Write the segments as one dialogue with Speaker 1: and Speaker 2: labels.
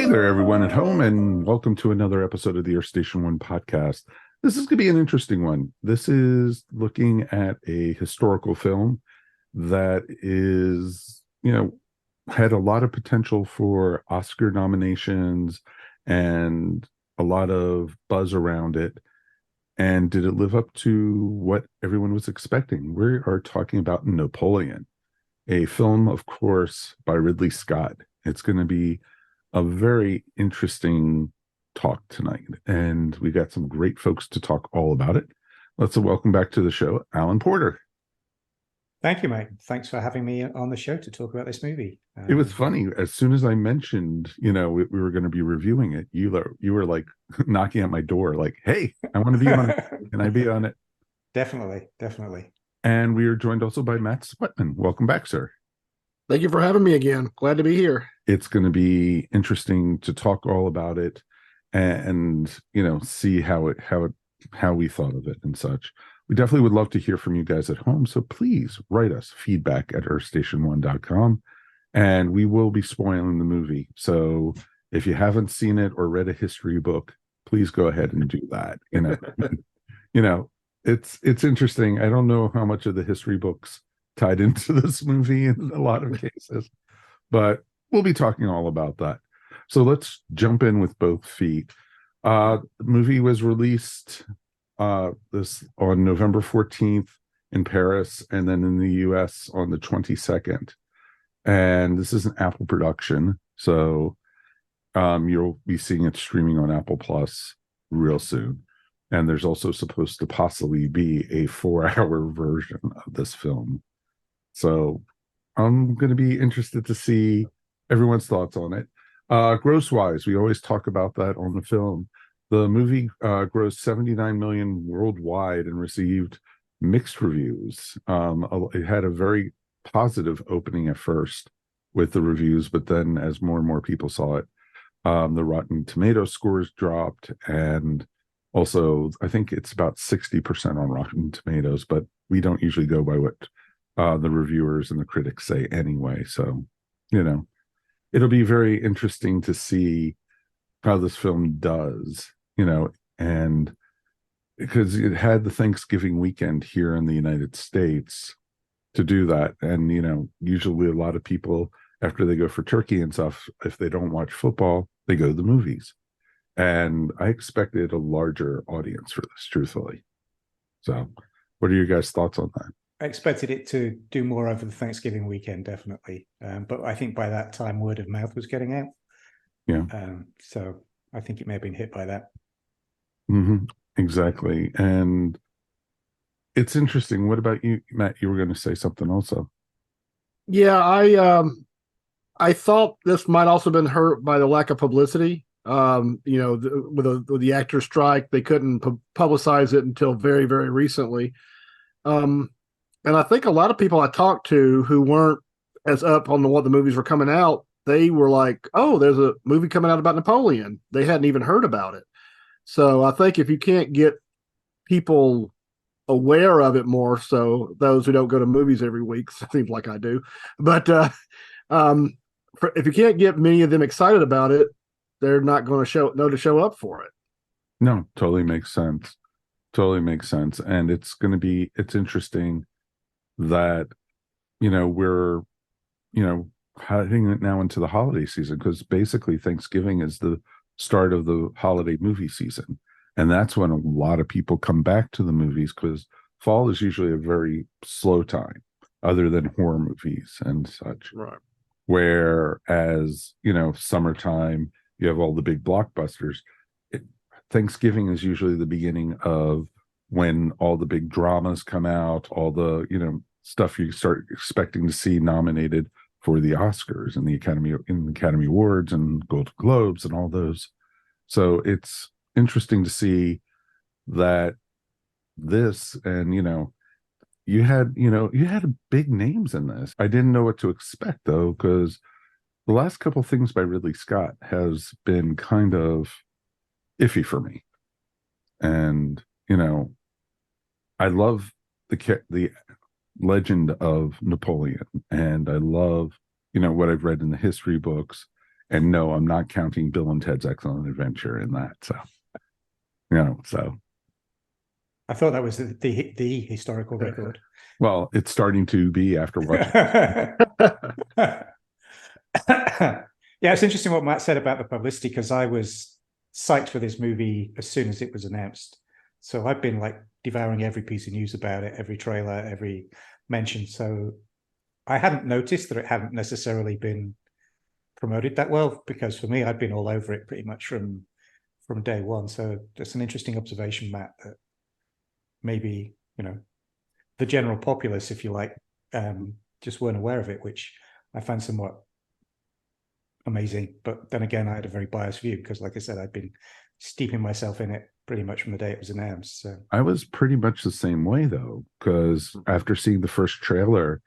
Speaker 1: Hey there, everyone at home, and welcome to another episode of the Air Station One podcast. This is going to be an interesting one. This is looking at a historical film that is, had a lot of potential for Oscar nominations and a lot of buzz around it. And did it live up to what everyone was expecting? We are talking about Napoleon, a film, of course, by Ridley Scott. It's going to be a very interesting talk tonight, and we got some great folks to talk all about it. Let's welcome back to the show, Allen Porter.
Speaker 2: Thank you, mate. Thanks for having me on the show to talk about this movie.
Speaker 1: It was funny. As soon as I mentioned, we were going to be reviewing it, you were like knocking at my door, like, "Hey, I want to be on it. Can I be on it?"
Speaker 2: Definitely.
Speaker 1: And we are joined also by Matt Sweatman. Welcome back, sir.
Speaker 3: Thank you for having me again. Glad to be here.
Speaker 1: It's going to be interesting to talk all about it and see how we thought of it and such. We definitely would love to hear from you guys at home, so please write us feedback at earthstation1.com, and we will be spoiling the movie. So if you haven't seen it or read a history book, please go ahead and do that. It's interesting. I don't know how much of the history books tied into this movie in a lot of cases, but we'll be talking all about that. So let's jump in with both feet. The movie was released this on November 14th in Paris, and then in the US on the 22nd. And this is an Apple production, so you'll be seeing it streaming on Apple Plus real soon. And there's also supposed to possibly be a 4-hour version of this film. So I'm going to be interested to see everyone's thoughts on it. Gross wise, we always talk about that on the film. The movie grossed 79 million worldwide and received mixed reviews. It had a very positive opening at first with the reviews, but then as more and more people saw it, the Rotten Tomato scores dropped, and also I think it's about 60% on Rotten Tomatoes, but we don't usually go by what the reviewers and the critics say anyway. So, it'll be very interesting to see how this film does, and because it had the Thanksgiving weekend here in the United States to do that. And, usually a lot of people, after they go for turkey and stuff, if they don't watch football, they go to the movies. And I expected a larger audience for this, truthfully. So what are your guys' thoughts on that?
Speaker 2: I expected it to do more over the Thanksgiving weekend, definitely. But I think by that time, word of mouth was getting out.
Speaker 1: Yeah.
Speaker 2: So I think it may have been hit by that.
Speaker 1: Mm-hmm. Exactly. And it's interesting. What about you, Matt? You were going to say something also.
Speaker 3: Yeah, I thought this might also been hurt by the lack of publicity. With the actor strike, they couldn't publicize it until very, very recently. And I think a lot of people I talked to who weren't as up on what the movies were coming out, they were like, "Oh, there's a movie coming out about Napoleon." They hadn't even heard about it. So I think if you can't get people aware of it more, so those who don't go to movies every week, seems like I do, but if you can't get many of them excited about it, they're not going to show up for it.
Speaker 1: No, totally makes sense. And it's interesting that, we're, heading it now into the holiday season, because basically Thanksgiving is the start of the holiday movie season. And that's when a lot of people come back to the movies, because fall is usually a very slow time other than horror movies and such.
Speaker 3: Right.
Speaker 1: Whereas, summertime, you have all the big blockbusters. Thanksgiving is usually the beginning of when all the big dramas come out, all the, stuff you start expecting to see nominated for the Oscars and the Academy Awards and Golden Globes and all those. So it's interesting to see that this, and you had big names in this. I didn't know what to expect though, because the last couple of things by Ridley Scott has been kind of iffy for me. And I love the legend of Napoleon, and I love what I've read in the history books, And no, I'm not counting Bill and Ted's Excellent Adventure in that. So, you know, so.
Speaker 2: I thought that was the historical record.
Speaker 1: Well, it's starting to be after watching.
Speaker 2: Yeah, it's interesting what Matt said about the publicity, because I was psyched for this movie as soon as it was announced. So I've been like devouring every piece of news about it, every trailer, every mention. So I hadn't noticed that it hadn't necessarily been promoted that well, because for me, I'd been all over it pretty much from day one. So that's an interesting observation, Matt, that maybe, you know, the general populace, if you like, just weren't aware of it, which I found somewhat amazing. But then again, I had a very biased view because, like I said, I'd been steeping myself in it pretty much from the day it was announced. So
Speaker 1: I was pretty much the same way though, because after seeing the first trailer,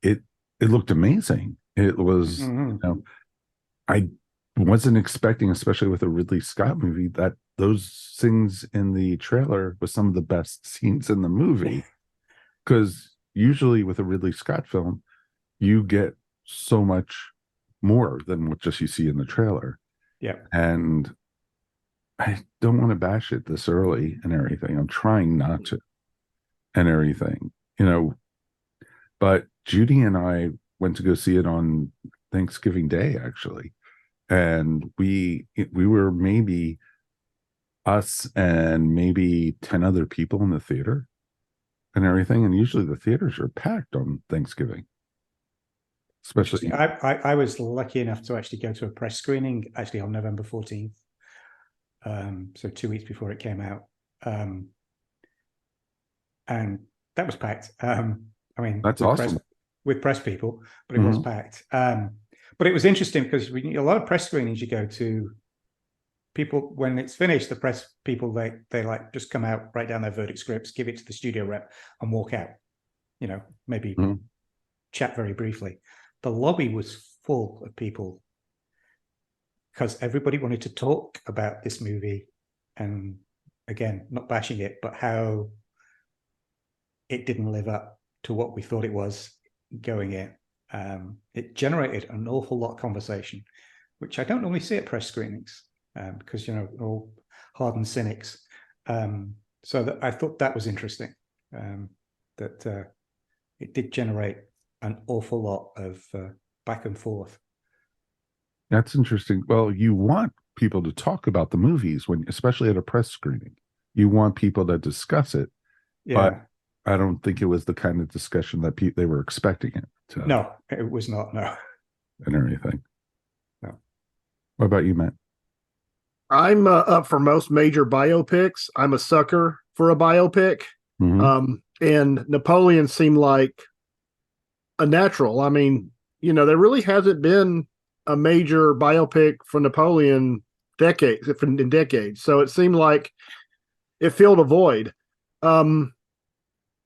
Speaker 1: it looked amazing. It was, you know, I wasn't expecting, especially with a Ridley Scott movie, that those things in the trailer was some of the best scenes in the movie. Because usually with a Ridley Scott film, you get so much more than what just you see in the trailer.
Speaker 2: yeah.
Speaker 1: And I don't want to bash it this early and everything. I'm trying not to and everything, you know. But Judy and I went to go see it on Thanksgiving Day, actually. And we were maybe us and maybe 10 other people in the theater and everything. And usually the theaters are packed on Thanksgiving. Especially
Speaker 2: I was lucky enough to actually go to a press screening actually on November 14th. So 2 weeks before it came out. And that was packed. I mean,
Speaker 1: that's awesome.
Speaker 2: With press people, but it was packed. But it was interesting because a lot of press screenings you go to, people, when it's finished, the press people, they like just come out, write down their verdict scripts, give it to the studio rep and walk out, you know, maybe chat very briefly. The lobby was full of people because everybody wanted to talk about this movie. And again, not bashing it, but how it didn't live up to what we thought it was going in. It generated an awful lot of conversation, which I don't normally see at press screenings because, you know, we're all hardened cynics. So I thought that was interesting, that it did generate an awful lot of back and forth.
Speaker 1: That's interesting. Well, you want people to talk about the movies when, especially at a press screening, you want people to discuss it.
Speaker 2: Yeah.
Speaker 1: But I don't think it was the kind of discussion that they were expecting it to.
Speaker 2: No, it was not. No.
Speaker 1: And everything.
Speaker 2: No.
Speaker 1: What about you, Matt?
Speaker 3: I'm up for most major biopics. I'm a sucker for a biopic. And Napoleon seemed like a natural. I mean, you know, there really hasn't been a major biopic for Napoleon in decades. So it seemed like it filled a void.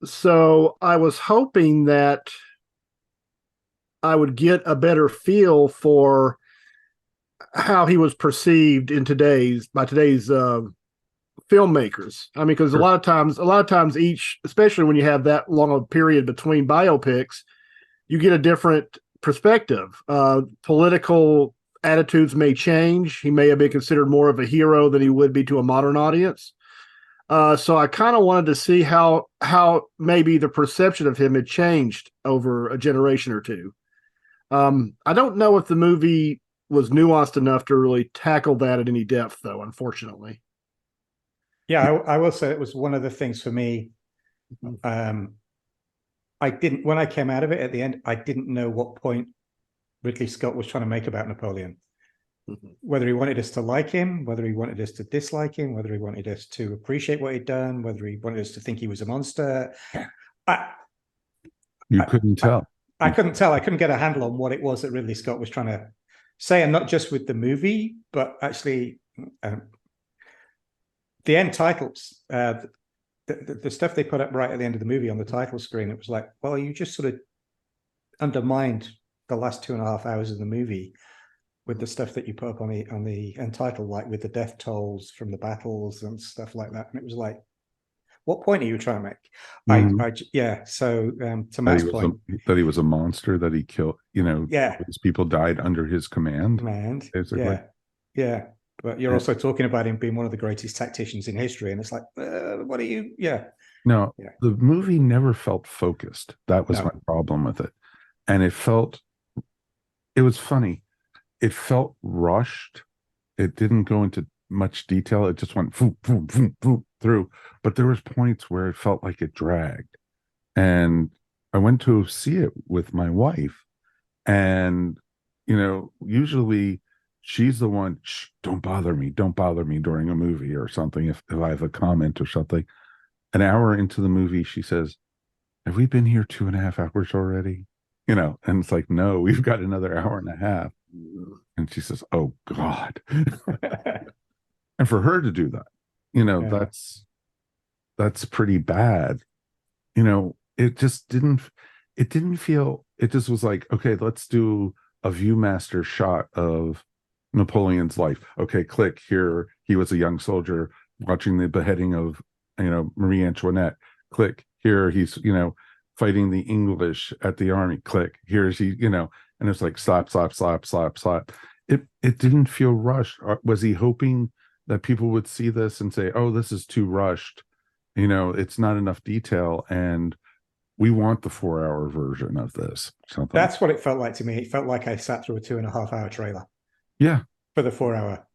Speaker 3: So I was hoping that I would get a better feel for how he was perceived by today's filmmakers. I mean, because a lot of times especially when you have that long a period between biopics, you get a different perspective. Political attitudes may change. He may have been considered more of a hero than he would be to a modern audience. So I kind of wanted to see how maybe the perception of him had changed over a generation or two. I don't know if the movie was nuanced enough to really tackle that at any depth, though, unfortunately.
Speaker 2: Yeah, I will say it was one of the things for me. When I came out of it at the end, I didn't know what point Ridley Scott was trying to make about Napoleon. Whether he wanted us to like him, whether he wanted us to dislike him, whether he wanted us to appreciate what he'd done, whether he wanted us to think he was a monster.
Speaker 1: You couldn't tell.
Speaker 2: I couldn't tell. I couldn't get a handle on what it was that Ridley Scott was trying to say, and not just with the movie, but actually the end titles, the stuff they put up right at the end of the movie on the title screen. It was like, well, you just sort of undermined the last 2.5 hours of the movie with the stuff that you put up on the end title, like with the death tolls from the battles and stuff like that. And it was like, what point are you trying to make?
Speaker 1: Mhm.
Speaker 2: Yeah. So to
Speaker 1: that
Speaker 2: Matt's
Speaker 1: he was
Speaker 2: point,
Speaker 1: that he was a monster, that he killed,
Speaker 2: yeah,
Speaker 1: these people died under his command, basically.
Speaker 2: yeah. But you're also talking about him being one of the greatest tacticians in history, and it's like, what are you? Yeah,
Speaker 1: No,
Speaker 2: yeah.
Speaker 1: the movie never felt focused. That was my
Speaker 2: No,
Speaker 1: problem with it. And it was funny. It felt rushed. It didn't go into much detail. It just went voop, voop, voop, voop through. But there was points where it felt like it dragged. And I went to see it with my wife. And, usually she's the one, shh, don't bother me. Don't bother me during a movie or something. If I have a comment or something. An hour into the movie, she says, have we been here 2.5 hours already? And it's like, no, we've got another hour and a half. And she says, oh God. And for her to do that,
Speaker 2: yeah.
Speaker 1: that's pretty bad. It just was like, okay, let's do a Viewmaster shot of Napoleon's life. Okay, click here. He was a young soldier watching the beheading of, Marie Antoinette. Click here. He's, fighting the English at the army. Click here's he, and it's like slap, slap, slap, slap, slap. It didn't feel rushed. Was he hoping that people would see this and say, oh, this is too rushed? It's not enough detail, and we want the 4-hour version of this. Something.
Speaker 2: That's what it felt like to me. It felt like I sat through a 2.5 hour trailer.
Speaker 1: Yeah.
Speaker 2: For the 4-hour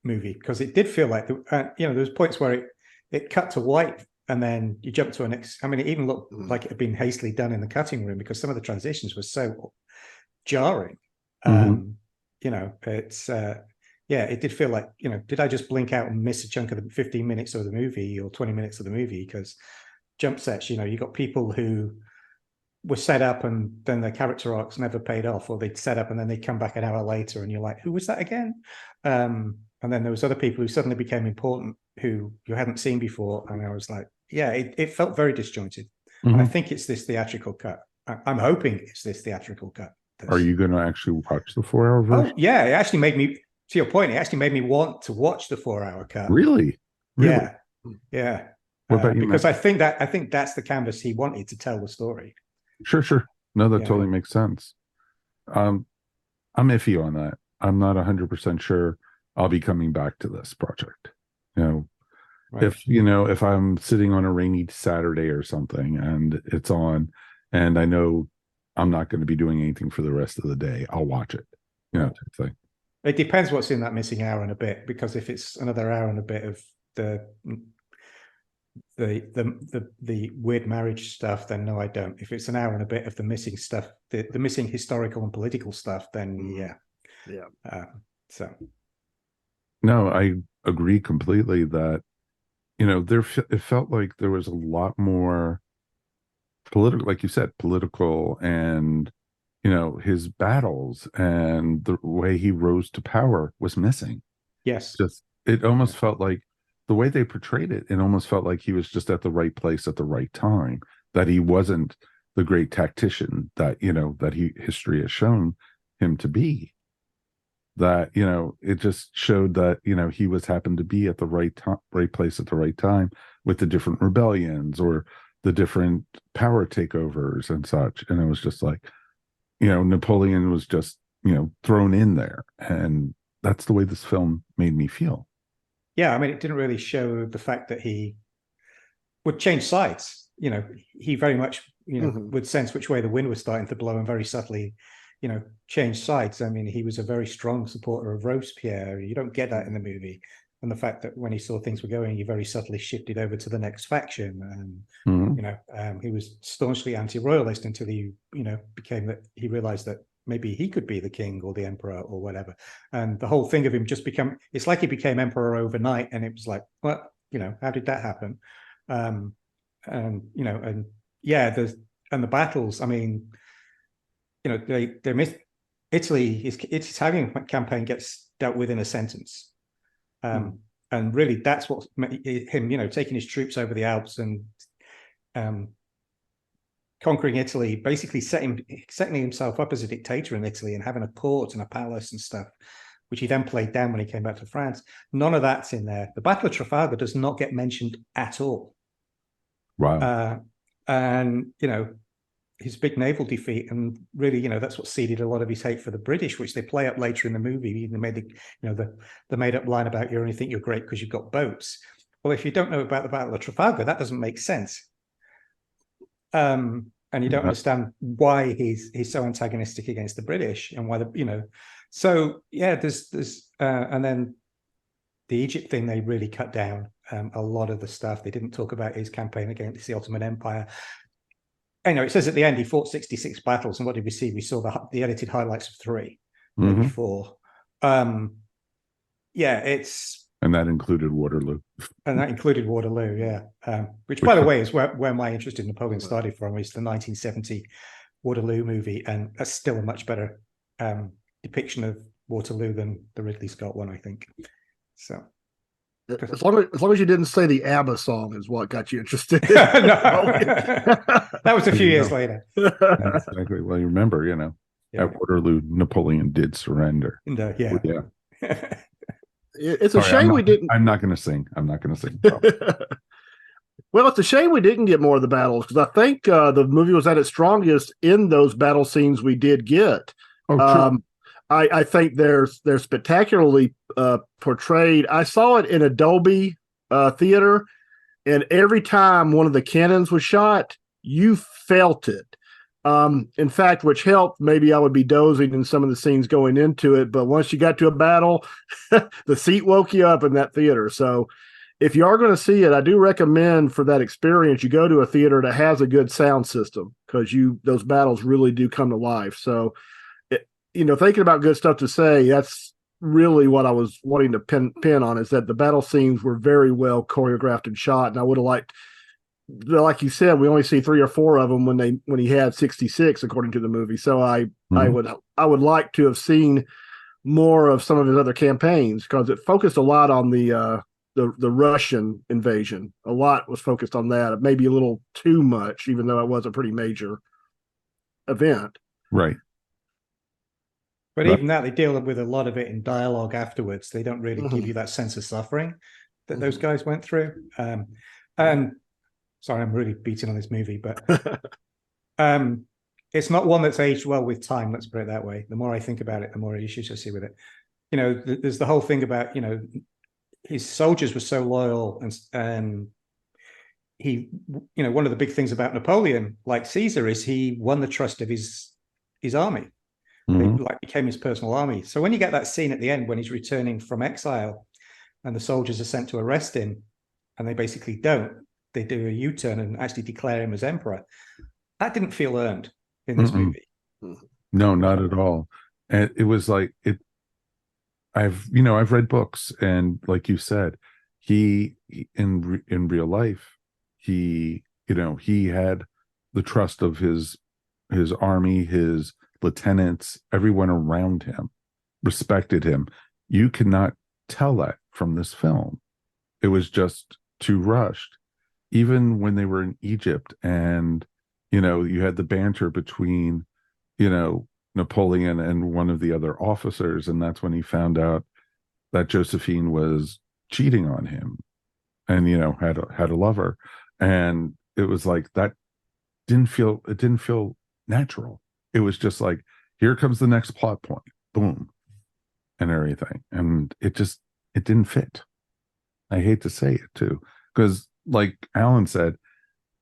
Speaker 2: movie, because it did feel like, there was points where it cut to white and then you jump to a next. I mean, it even looked like it had been hastily done in the cutting room because some of the transitions were so jarring.
Speaker 1: Mm-hmm.
Speaker 2: It's it did feel like, did I just blink out and miss a chunk of the 15 minutes of the movie or 20 minutes of the movie? Because jump sets, you got people who were set up and then their character arcs never paid off, or they'd set up and then they'd come back an hour later and you're like, who was that again? And then there was other people who suddenly became important who you hadn't seen before. And I was like, yeah, it felt very disjointed.
Speaker 1: Mm-hmm.
Speaker 2: And I think it's this theatrical cut. I'm hoping it's this theatrical cut.
Speaker 1: Are you going to actually watch the 4-hour version?
Speaker 2: Oh, yeah. It actually made me, to your point, it actually made me want to watch the 4-hour cut.
Speaker 1: Really?
Speaker 2: Yeah. Yeah.
Speaker 1: What about you,
Speaker 2: because
Speaker 1: Matt?
Speaker 2: I think that's the canvas he wanted to tell the story.
Speaker 1: Sure. No, that totally makes sense. I'm iffy on that. I'm not 100% sure I'll be coming back to this project. Right. If I'm sitting on a rainy Saturday or something and it's on, and I know I'm not going to be doing anything for the rest of the day, I'll watch it. Type thing.
Speaker 2: It depends what's in that missing hour and a bit, because if it's another hour and a bit of the weird marriage stuff, then no, I don't. If it's an hour and a bit of the missing stuff, the missing historical and political stuff, then yeah. So
Speaker 1: no, I agree completely that it felt like there was a lot more political, like you said, political, and his battles and the way he rose to power was missing.
Speaker 2: Yes,
Speaker 1: it almost felt like the way they portrayed it. It almost felt like he was just at the right place at the right time. That he wasn't the great tactician that history has shown him to be. That it just showed that he happened to be at the right place at the right time with the different rebellions or the different power takeovers and such. And it was just like, Napoleon was just thrown in there, and that's the way this film made me feel.
Speaker 2: Yeah, I mean, it didn't really show the fact that he would change sides. He very much would sense which way the wind was starting to blow and very subtly change sides. I mean, he was a very strong supporter of Robespierre. You don't get that in the movie. And the fact that when he saw things were going, he very subtly shifted over to the next faction. And, he was staunchly anti-royalist until he, became that he realized that maybe he could be the king or the emperor or whatever. And the whole thing of him just it's like he became emperor overnight. And it was like, well, how did that happen? And the battles, I mean, they missed Italy. Its Italian campaign gets dealt with in a sentence. And really that's what him, taking his troops over the Alps and conquering Italy, basically setting himself up as a dictator in Italy and having a court and a palace and stuff, which he then played down when he came back to France. None of that's in there. The Battle of Trafalgar does not get mentioned at all.
Speaker 1: Wow.
Speaker 2: And his big naval defeat, and really, that's what seeded a lot of his hate for the British, which they play up later in the movie. They made the made up line about you only think you're great because you've got boats. Well, if you don't know about the Battle of Trafalgar, that doesn't make sense. And you don't understand why he's so antagonistic against the British, and why so yeah, there's and then the Egypt thing, they really cut down a lot of the stuff. They didn't talk about his campaign against the Ottoman Empire. It says at the end he fought 66 battles, and what did we see? We saw the edited highlights of 3, maybe 4. Yeah,
Speaker 1: and that included Waterloo.
Speaker 2: Yeah. Which, by the way, is where my interest in Napoleon started from. Is the 1970 Waterloo movie, and that's still a much better depiction of Waterloo than the Ridley Scott one, I think. So,
Speaker 3: as long as you didn't say the ABBA song is what got you interested.
Speaker 2: That was a few years later.
Speaker 1: Exactly. Well, you remember, at Waterloo, Napoleon did surrender.
Speaker 2: Yeah.
Speaker 3: It's a shame we didn't.
Speaker 1: I'm not going to sing.
Speaker 3: Well, it's a shame we didn't get more of the battles, because I think the movie was at its strongest in those battle scenes we did get.
Speaker 1: True.
Speaker 3: I think they're spectacularly portrayed. I saw it in a Dolby theater, and every time one of the cannons was shot, you felt it. In fact, which helped. Maybe I would be dozing in some of the scenes going into it, but once you got to a battle, the seat woke you up in that theater. So if you are going to see it, I do recommend for that experience, you go to a theater that has a good sound system, because those battles really do come to life. So, thinking about good stuff to say, that's really what I was wanting to pin on, is that the battle scenes were very well choreographed and shot. And I would have liked, like you said, we only see 3 or 4 of them when he had 66, according to the movie. So I would like to have seen more of some of his other campaigns, because it focused a lot on the Russian invasion. A lot was focused on that, maybe a little too much, even though it was a pretty major event.
Speaker 1: Right.
Speaker 2: But even that, they deal with a lot of it in dialogue afterwards. They don't really give you that sense of suffering that those guys went through. And sorry, I'm really beating on this movie, but it's not one that's aged well with time. Let's put it that way. The more I think about it, the more issues I see with it. There's the whole thing about, his soldiers were so loyal, and he, one of the big things about Napoleon, like Caesar, is he won the trust of his army. They became his personal army. So when you get that scene at the end when he's returning from exile, and the soldiers are sent to arrest him, and they basically don't. They do a U-turn and actually declare him as emperor. That didn't feel earned in this movie.
Speaker 1: No, not at all. And it was like it. I've read books, and like you said, he in real life, he had the trust of his army, his lieutenants, everyone around him respected him. You cannot tell that from this film. It was just too rushed. Even when they were in Egypt, and you had the banter between Napoleon and one of the other officers, and that's when he found out that Josephine was cheating on him, and had a lover, and it was like that didn't feel natural. It was just like, here comes the next plot point, boom, and everything, and it didn't fit. I hate to say it too, because like Alan said,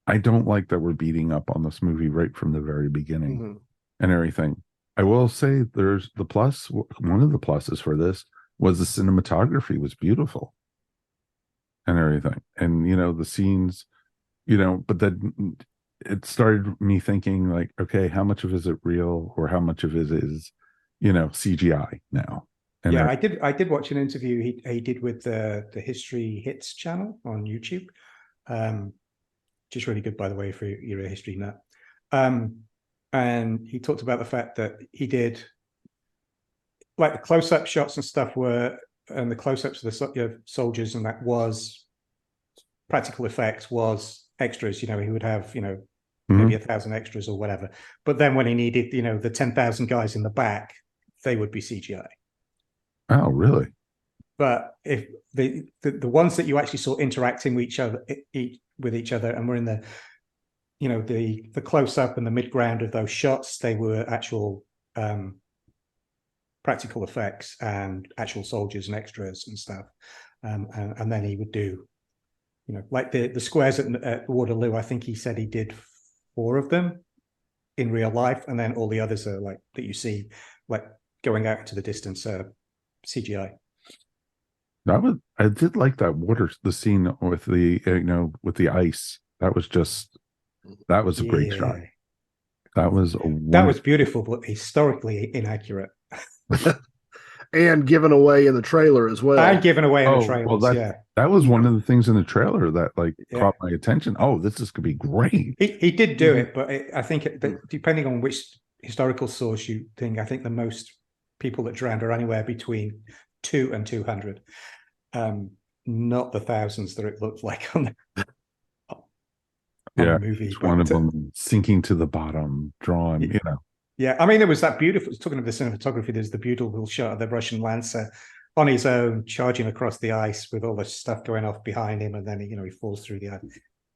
Speaker 1: I don't like that we're beating up on this movie right from the very beginning and everything. I will say there's the plus. One of the pluses for this was the cinematography was beautiful and everything. And, the scenes, but then it started me thinking like, okay, how much of it is it real, or how much of it is, CGI now? And
Speaker 2: yeah, I did watch an interview he did with the History Hits channel on YouTube, which is really good, by the way, for you're a history nut. And he talked about the fact that he did, like, the close-up shots and stuff and the close-ups of the soldiers, and that was practical effects, was extras. He would have, maybe 1,000 extras or whatever. But then when he needed, the 10,000 guys in the back, they would be CGI.
Speaker 1: Oh, really?
Speaker 2: But if the ones that you actually saw interacting with each other, with each other, and we're in the, you know, the close up and the midground of those shots. They were actual practical effects and actual soldiers and extras and stuff. And then he would do, you know, like the squares at Waterloo. I think he said he did 4 of them in real life, and then all the others are like that you see like going out into the distance, CGI.
Speaker 1: I did like the scene with the, you know, with the ice. That was a great shot. That was
Speaker 2: beautiful, but historically inaccurate.
Speaker 3: And given away in the trailer as well.
Speaker 2: And given away in the trailers,
Speaker 1: well, that was one of the things in the trailer that caught my attention. Oh, this could be great.
Speaker 2: He did do it, but I think depending on which historical source you think, I think the most people that drowned are anywhere between 2 and 200, not the thousands that it looked like on the movie.
Speaker 1: It's one of them sinking to the bottom, drawn, you know.
Speaker 2: Yeah, I mean, there was that beautiful, talking of the cinematography, there's the beautiful shot of the Russian Lancer on his own, charging across the ice with all the stuff going off behind him, and then, you know, he falls through the ice.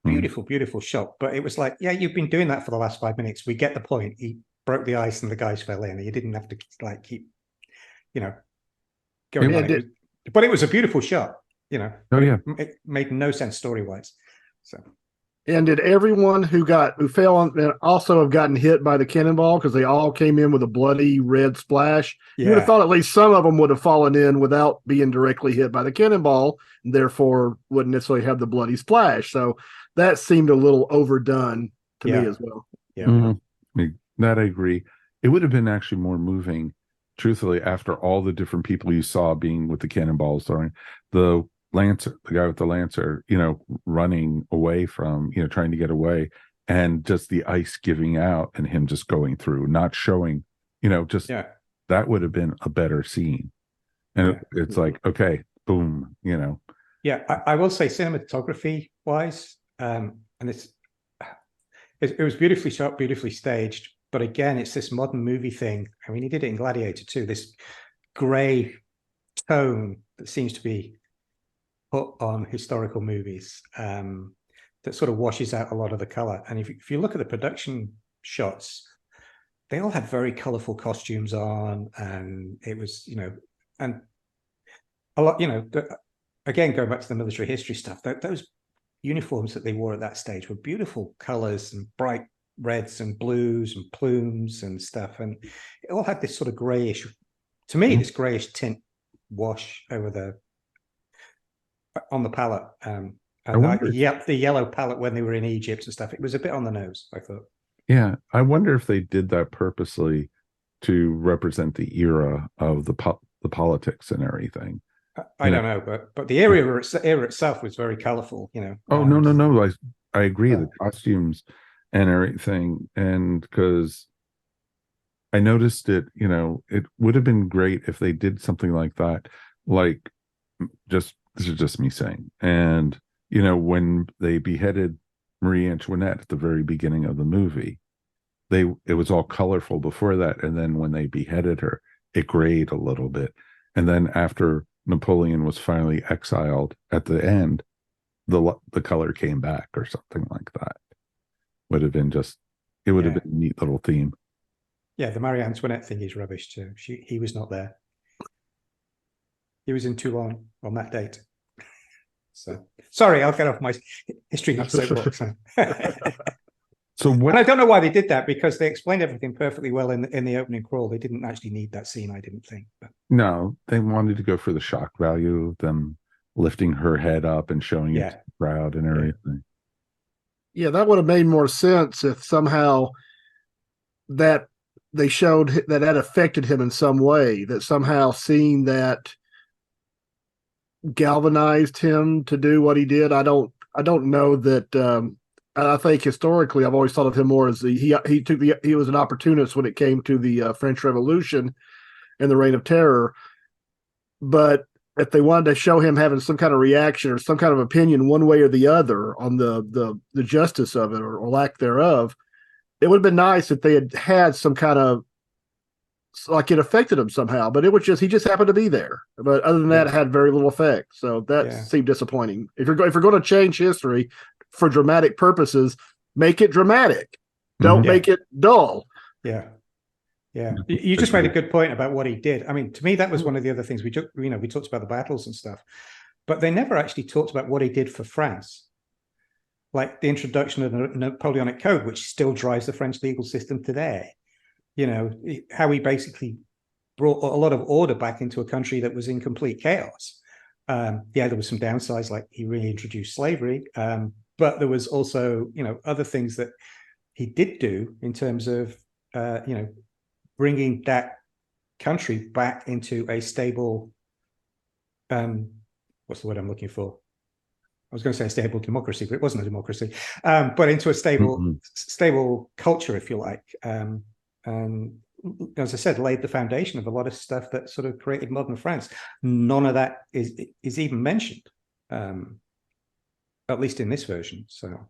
Speaker 2: Beautiful, beautiful shot. But it was like, yeah, you've been doing that for the last 5 minutes. We get the point. He broke the ice and the guys fell in. You didn't have to like keep, you know, going on. But it was a beautiful shot, you know.
Speaker 1: Oh yeah,
Speaker 2: it made no sense story-wise. So.
Speaker 3: And did everyone who fell on also have gotten hit by the cannonball, because they all came in with a bloody red splash? Yeah. You would have thought at least some of them would have fallen in without being directly hit by the cannonball, and therefore wouldn't necessarily have the bloody splash. So that seemed a little overdone to me as well.
Speaker 2: Yeah,
Speaker 1: that I agree. It would have been actually more moving, truthfully, after all the different people you saw being with the cannonballs throwing the Lancer, the guy with the Lancer, you know, running away from, you know, trying to get away, and just the ice giving out and him just going through, not showing, you know, just that would have been a better scene. And it's like, okay, boom, you know.
Speaker 2: Yeah, I will say cinematography wise, and it was beautifully shot, beautifully staged. But again, it's this modern movie thing. I mean, he did it in Gladiator too, this gray tone that seems to be put on historical movies, that sort of washes out a lot of the color. And if you look at the production shots, they all had very colorful costumes on, and it was, you know, and a lot, you know, again, going back to the military history stuff, those uniforms that they wore at that stage were beautiful colors and bright reds and blues and plumes and stuff. And it all had this sort of grayish, to me, this grayish tint wash over on the palette, and the yellow palette when they were in Egypt and stuff. It was a bit on the nose, I thought.
Speaker 1: Yeah, I wonder if they did that purposely to represent the era of the politics and everything.
Speaker 2: I don't know, but the era itself was very colorful, you know.
Speaker 1: Oh, no. I agree. The costumes and everything, and because I noticed it, you know, it would have been great if they did something like that, like this is just me saying. And, you know, when they beheaded Marie Antoinette at the very beginning of the movie, it was all colorful before that. And then when they beheaded her, it grayed a little bit. And then after Napoleon was finally exiled at the end, the color came back or something like that. Would have been it would have been a neat little theme.
Speaker 2: Yeah, the Marie Antoinette thing is rubbish too. He was not there. He was in Toulon on that date. So sorry, I'll get off my history soapbox.
Speaker 1: So what?
Speaker 2: And I don't know why they did that, because they explained everything perfectly well in the opening crawl. They didn't actually need that scene, I didn't think. But.
Speaker 1: No, they wanted to go for the shock value of them lifting her head up and showing it to the crowd and everything.
Speaker 3: Yeah, that would have made more sense if somehow that they showed that affected him in some way, that somehow seeing that galvanized him to do what he did. I don't know that. I think historically, I've always thought of him more as he was an opportunist when it came to the French Revolution and the Reign of Terror. But if they wanted to show him having some kind of reaction or some kind of opinion one way or the other on the justice of it or lack thereof, it would have been nice if they had some kind of, like, it affected him somehow. But it was he just happened to be there. But other than that, it had very little effect. So that seemed disappointing. If you're going to change history, for dramatic purposes, make it dramatic. Don't make it dull.
Speaker 2: Yeah. Yeah. You just made a good point about what he did. I mean, to me, that was one of the other things we talked about the battles and stuff, but they never actually talked about what he did for France. Like the introduction of the Napoleonic Code, which still drives the French legal system today. You know, how he basically brought a lot of order back into a country that was in complete chaos. There was some downsides, like he reintroduced slavery, but there was also, other things that he did do in terms of, bringing that country back into a stable, what's the word I'm looking for? I was going to say a stable democracy, but it wasn't a democracy, but into a stable culture, if you like. And as I said, laid the foundation of a lot of stuff that sort of created modern France. None of that is even mentioned, at least in this version. So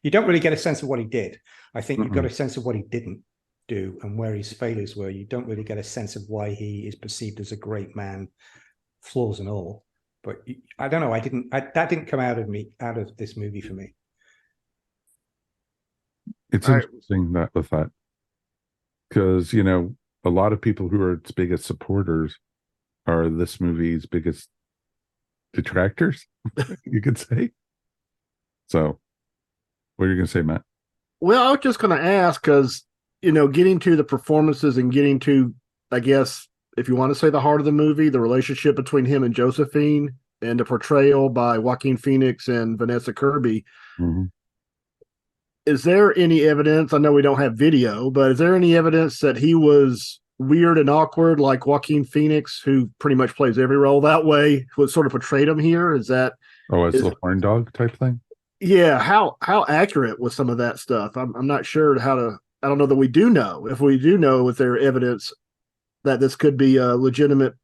Speaker 2: you don't really get a sense of what he did. I think you've got a sense of what he didn't do and where his failures were. You don't really get a sense of why he is perceived as a great man, flaws and all. But I don't know. That didn't come out of this movie for me.
Speaker 1: It's interesting that with that, because a lot of people who are its biggest supporters are this movie's biggest detractors, you could say. So, what are you going to say, Matt?
Speaker 3: Well, I was just going to ask because getting to the performances and getting to, I guess, if you want to say the heart of the movie, the relationship between him and Josephine and the portrayal by Joaquin Phoenix and Vanessa Kirby.
Speaker 1: Mm-hmm.
Speaker 3: Is there any evidence? I know we don't have video, but is there any evidence that he was weird and awkward like Joaquin Phoenix, who pretty much plays every role that way, was sort of portrayed him here? Is that
Speaker 1: it's the horn dog type thing?
Speaker 3: Yeah. How accurate was some of that stuff? I'm not sure I don't know that we do know. If we do know, is there evidence that this could be a legitimate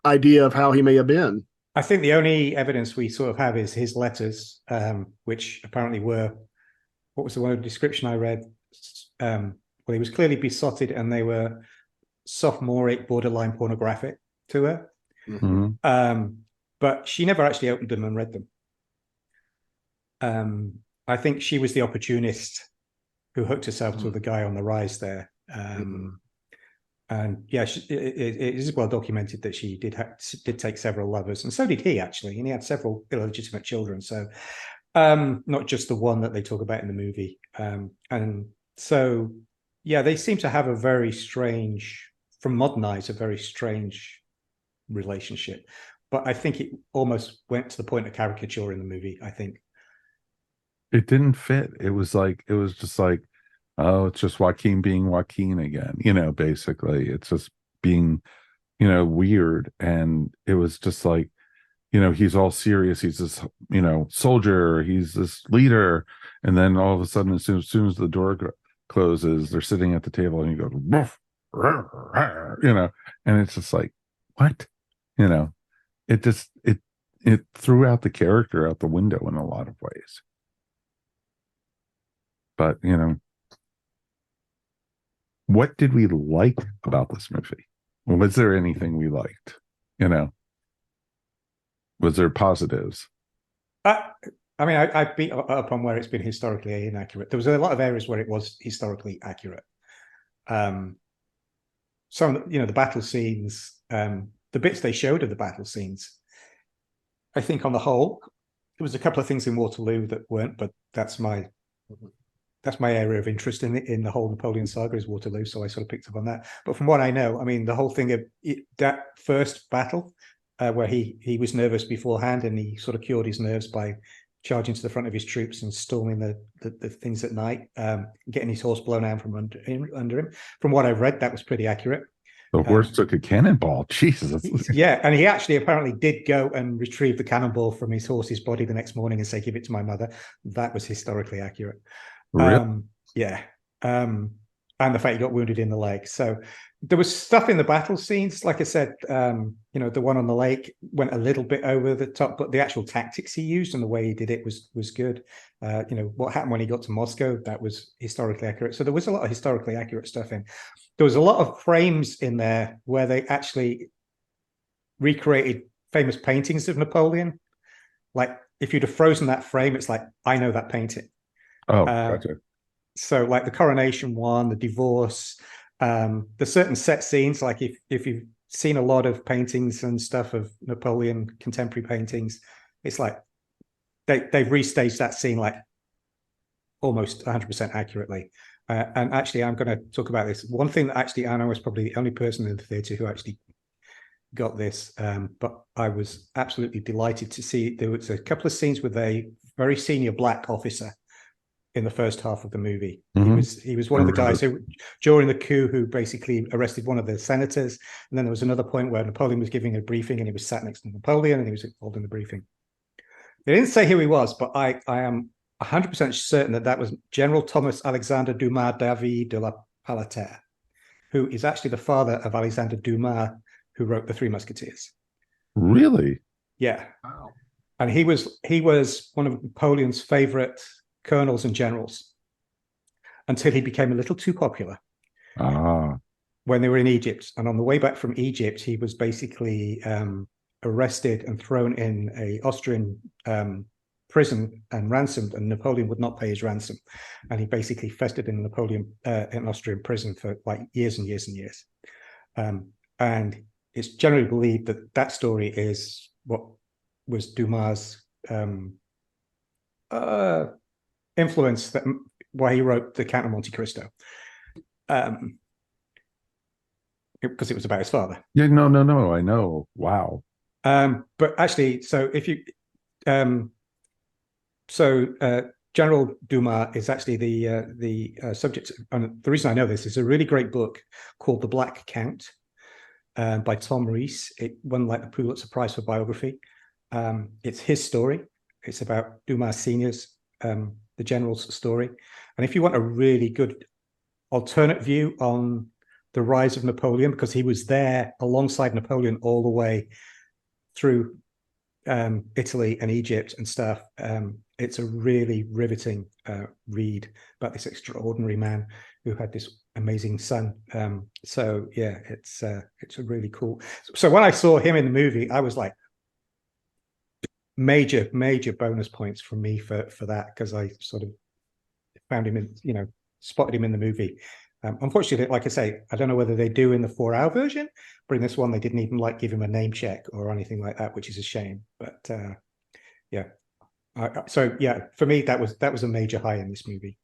Speaker 3: idea of how he may have been?
Speaker 2: I think the only evidence we sort of have is his letters, which apparently were, what was the one description I read? Well, he was clearly besotted and they were sophomoric, borderline pornographic to her.
Speaker 1: Mm-hmm.
Speaker 2: But she never actually opened them and read them. I think she was the opportunist who hooked herself to the guy on the rise there. And yeah, it is well documented that she did take several lovers, and so did he actually, and he had several illegitimate children. So not just the one that they talk about in the movie. And so yeah, they seem to have a very strange, from modern eyes, a very strange relationship. But I think it almost went to the point of caricature in the movie. I think
Speaker 1: it didn't fit. It was just like, oh, it's just Joaquin being Joaquin again, basically. It's just being, weird. And it was just like, he's all serious. He's this, soldier. He's this leader. And then all of a sudden, as soon as the door closes, they're sitting at the table and he goes, woof, and it's just like, what? It threw out the character out the window in a lot of ways. But, what did we like about this movie? Was there anything we liked? Was there positives?
Speaker 2: I beat up on where it's been historically inaccurate. There was a lot of areas where it was historically accurate. Some, the battle scenes, the bits they showed of the battle scenes, I think on the whole, there was a couple of things in Waterloo that weren't, but that's my area of interest in the whole Napoleon saga is Waterloo, so I sort of picked up on that. But from what I know, the whole thing of that first battle, where he was nervous beforehand and he sort of cured his nerves by charging to the front of his troops and storming the things at night, getting his horse blown out from under him. From what I've read, that was pretty accurate.
Speaker 1: The horse took a cannonball. Jesus.
Speaker 2: Yeah, and he actually apparently did go and retrieve the cannonball from his horse's body the next morning and say, "Give it to my mother." That was historically accurate.
Speaker 1: Really?
Speaker 2: Yeah. And the fact he got wounded in the leg. So there was stuff in the battle scenes. Like I said, the one on the lake went a little bit over the top, but the actual tactics he used and the way he did it was good. What happened when he got to Moscow, that was historically accurate. So there was a lot of historically accurate stuff in. There was a lot of frames in there where they actually recreated famous paintings of Napoleon. Like if you'd have frozen that frame, it's like, I know that painting.
Speaker 1: Oh, gotcha.
Speaker 2: So like the coronation one, the divorce, there's certain set scenes, like if you've seen a lot of paintings and stuff of Napoleon contemporary paintings, it's like they've restaged that scene like almost 100% accurately. And actually, I'm going to talk about this. One thing that actually Anna was probably the only person in the theatre who actually got this, but I was absolutely delighted to see there was a couple of scenes with a very senior black officer in the first half of the movie. He was one of the guys who, during the coup, who basically arrested one of the senators. And then there was another point where Napoleon was giving a briefing, and he was sat next to Napoleon, and he was involved in the briefing. They didn't say who he was, but I am 100% certain that was General Thomas Alexander Dumas David de la Palatere, who is actually the father of Alexander Dumas, who wrote The Three Musketeers.
Speaker 1: Really?
Speaker 2: Yeah.
Speaker 3: Wow.
Speaker 2: And he was one of Napoleon's favorite colonels and generals until he became a little too popular when they were in Egypt. And on the way back from Egypt, he was basically arrested and thrown in a Austrian prison and ransomed, and Napoleon would not pay his ransom. And he basically festered in in Austrian prison for like years and years and years. And it's generally believed that that story is what was Dumas' influence, that why he wrote The Count of Monte Cristo, because it was about his father.
Speaker 1: Yeah, no, I know. Wow.
Speaker 2: But actually, so if you, General Dumas is actually the subject, and the reason I know this is a really great book called The Black Count by Tom Rees. It won like the Pulitzer Prize for biography. It's his story. It's about Dumas Senior's, the general's story. And if you want a really good alternate view on the rise of Napoleon, because he was there alongside Napoleon all the way through Italy and Egypt and stuff, it's a really riveting read about this extraordinary man who had this amazing son. So yeah, it's a really cool. So when I saw him in the movie, I was like, major bonus points from me for that, because I sort of found him in, spotted him in the movie. Unfortunately, like I say, I don't know whether they do in the 4-hour version, but in this one they didn't even like give him a name check or anything like that, which is a shame. But yeah, so yeah, for me that was a major high in this movie.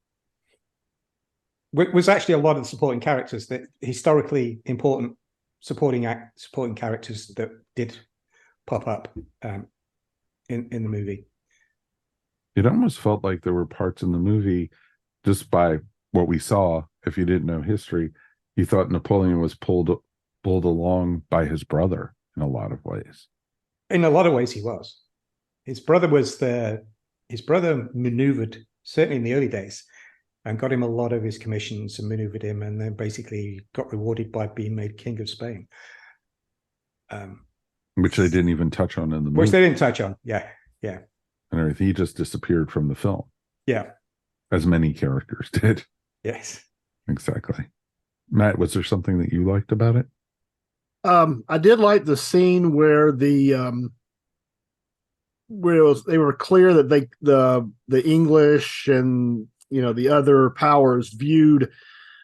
Speaker 2: Was actually a lot of the supporting characters, that historically important supporting characters that did pop up in the movie.
Speaker 1: It almost felt like there were parts in the movie, just by what we saw, if you didn't know history, you thought Napoleon was pulled along by his brother in a lot of ways.
Speaker 2: In a lot of ways, he was. His brother maneuvered, certainly in the early days, and got him a lot of his commissions and maneuvered him, and then basically got rewarded by being made King of Spain.
Speaker 1: Which they didn't even touch on in the movie.
Speaker 2: Which they didn't touch on, yeah.
Speaker 1: And everything, he just disappeared from the film.
Speaker 2: Yeah.
Speaker 1: As many characters did.
Speaker 2: Yes.
Speaker 1: Exactly. Matt, was there something that you liked about it?
Speaker 3: I did like the scene where they were clear that the English and the other powers viewed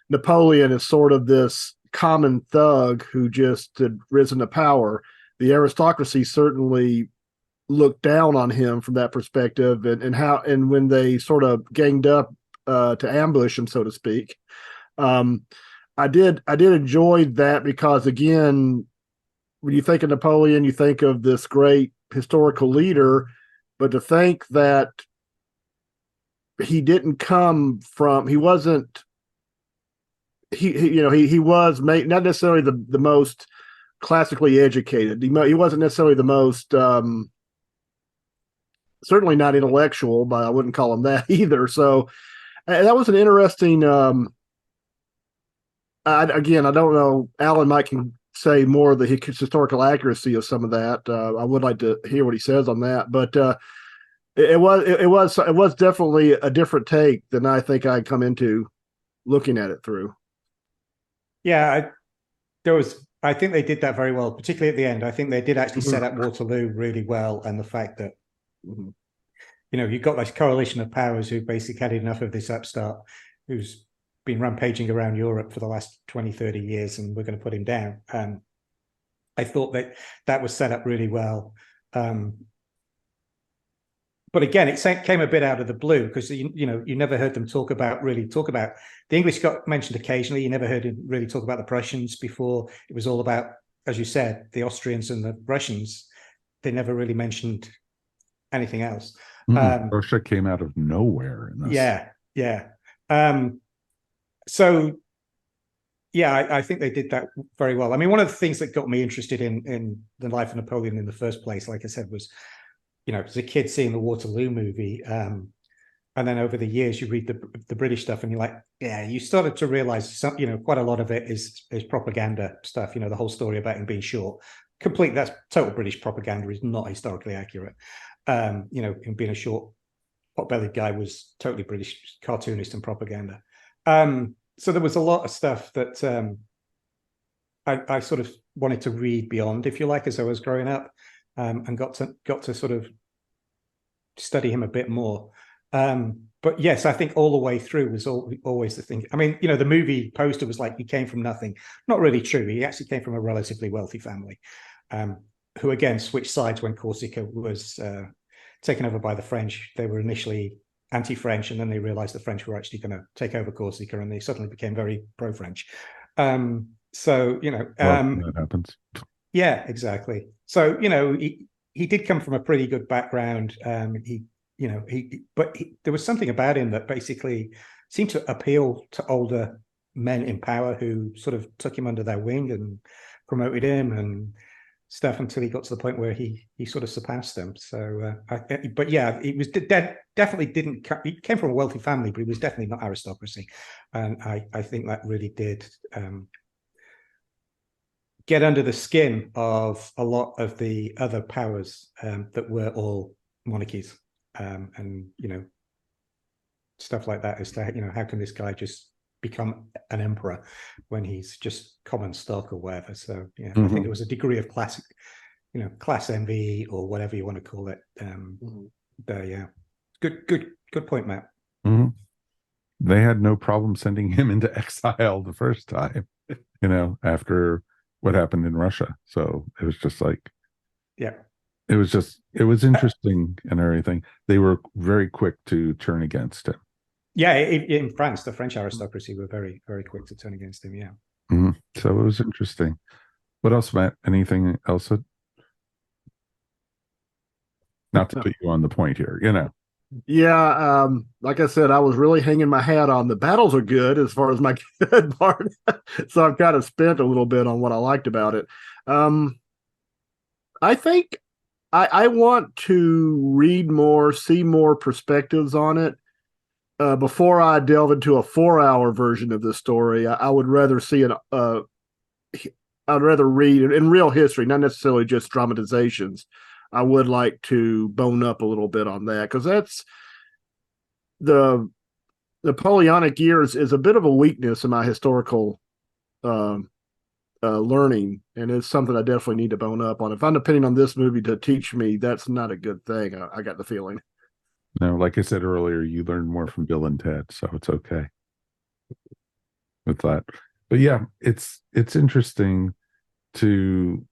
Speaker 3: Napoleon as sort of this common thug who just had risen to power. The aristocracy certainly looked down on him from that perspective, and when they sort of ganged up to ambush him, so to speak. I did enjoy that, because again, when you think of Napoleon, you think of this great historical leader, but to think that he didn't come from, he wasn't, he was not necessarily the most classically educated. He wasn't necessarily the most, certainly not intellectual, but I wouldn't call him that either. So that was an interesting, again, I don't know, Alan might can say more of the historical accuracy of some of that. I would like to hear what he says on that, but it was definitely a different take than I think I'd come into looking at it through.
Speaker 2: Yeah, I think they did that very well, particularly at the end. I think they did actually set up Waterloo really well, and the fact that you've got this coalition of powers who basically had enough of this upstart who's been rampaging around Europe for the last 20, 30 years, and we're going to put him down. I thought that was set up really well. But again, it came a bit out of the blue because you never heard them talk about the English got mentioned occasionally. You never heard him really talk about the Prussians before. It was all about, as you said, the Austrians and the Russians. They never really mentioned anything else.
Speaker 1: Russia came out of nowhere in this.
Speaker 2: Yeah. So yeah, I think they did that very well. I mean, one of the things that got me interested in the life of Napoleon in the first place, like I said, was as a kid seeing the Waterloo movie, and then over the years you read the British stuff, and you're like, yeah, you started to realize quite a lot of it is propaganda stuff. The whole story about him being short, that's total British propaganda, is not historically accurate. Him being a short, pot-bellied guy was totally British cartoonist and propaganda. So there was a lot of stuff that I sort of wanted to read beyond, if you like, as I was growing up. And got to sort of study him a bit more. But yes, I think all the way through was always the thing. I mean, the movie poster was like he came from nothing. Not really true. He actually came from a relatively wealthy family, who again switched sides when Corsica was taken over by the French. They were initially anti-French, and then they realized the French were actually going to take over Corsica, and they suddenly became very pro-French.
Speaker 1: That happens.
Speaker 2: Yeah, exactly. So he did come from a pretty good background. But there was something about him that basically seemed to appeal to older men in power who sort of took him under their wing and promoted him and stuff until he got to the point where he sort of surpassed them. So, but yeah, it was definitely didn't. He came from a wealthy family, but he was definitely not aristocracy, and I think that really did. Get under the skin of a lot of the other powers that were all monarchies, and stuff like that. As to how can this guy just become an emperor when he's just common stock or whatever? So yeah, I think there was a degree of class envy or whatever you want to call it. There, yeah, good point, Matt.
Speaker 1: They had no problem sending him into exile the first time, after what happened in Russia. So it was just like,
Speaker 2: yeah,
Speaker 1: it was interesting and everything. They were very quick to turn against him.
Speaker 2: Yeah, in France, the French aristocracy were very, very quick to turn against him. Yeah.
Speaker 1: So it was interesting. What else, Matt? Anything else? Not to put you on the point here,
Speaker 3: Yeah, like I said, I was really hanging my hat on the battles are good as far as my good part. So I've kind of spent a little bit on what I liked about it. I think I want to read more, see more perspectives on it. Before I delve into a 4-hour version of this story, I would rather see I'd rather read in real history, not necessarily just dramatizations. I would like to bone up a little bit on that, because that's the Napoleonic years is a bit of a weakness in my historical learning, and it's something I definitely need to bone up on. If I'm depending on this movie to teach me, that's not a good thing. I got the feeling.
Speaker 1: No, like I said earlier, you learned more from Bill and Ted, so it's okay with that. But yeah, it's interesting to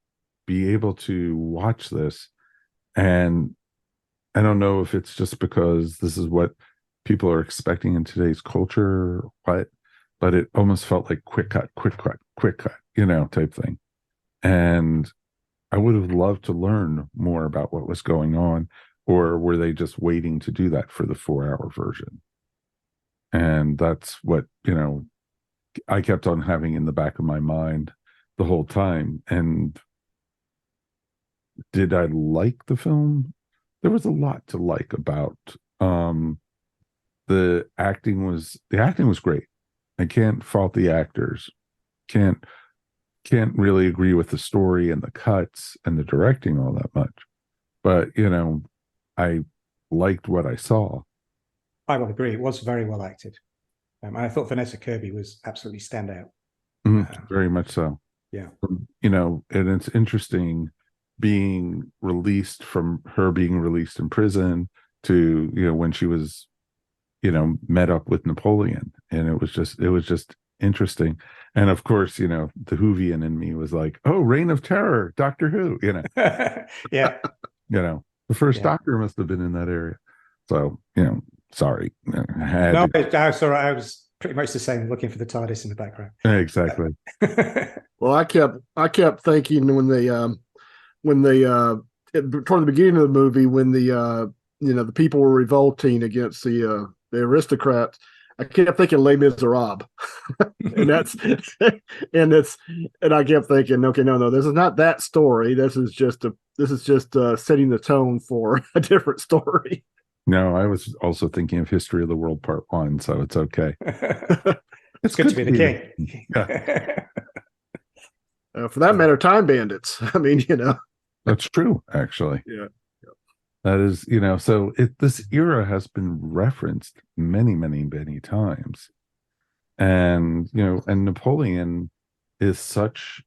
Speaker 1: be able to watch this. And I don't know if it's just because this is what people are expecting in today's culture, but it almost felt like quick cut, type thing. And I would have loved to learn more about what was going on, or were they just waiting to do that for the 4-hour version? And that's what, I kept on having in the back of my mind the whole time. And did I like the film? There was a lot to like about the acting was great. I can't fault the actors. Can't really agree with the story and the cuts and the directing all that much. But I liked what I saw.
Speaker 2: I will agree. It was very well acted. I thought Vanessa Kirby was absolutely standout.
Speaker 1: Very much so.
Speaker 2: Yeah.
Speaker 1: And it's interesting being released in prison to, when she was, met up with Napoleon. And it was just interesting. And of course, the Whovian in me was like, oh, Reign of Terror, Doctor Who,
Speaker 2: Yeah.
Speaker 1: The first Doctor must have been in that area. So, sorry. I had
Speaker 2: No,
Speaker 1: to-
Speaker 2: I was all right. I was pretty much the same, looking for the TARDIS in the background.
Speaker 1: Exactly.
Speaker 3: Well, I kept thinking when they toward the beginning of the movie, when the people were revolting against the aristocrats, I kept thinking Les Miserables. and that's and I kept thinking, okay, no, this is not that story. This is just setting the tone for a different story.
Speaker 1: No, I was also thinking of History of the World Part 1, so it's okay.
Speaker 2: It's good to be the king.
Speaker 1: Yeah.
Speaker 3: For that matter, Time Bandits. I mean,
Speaker 1: That's true, actually.
Speaker 3: Yeah.
Speaker 1: That is, so this era has been referenced many, many, many times. And, and Napoleon is such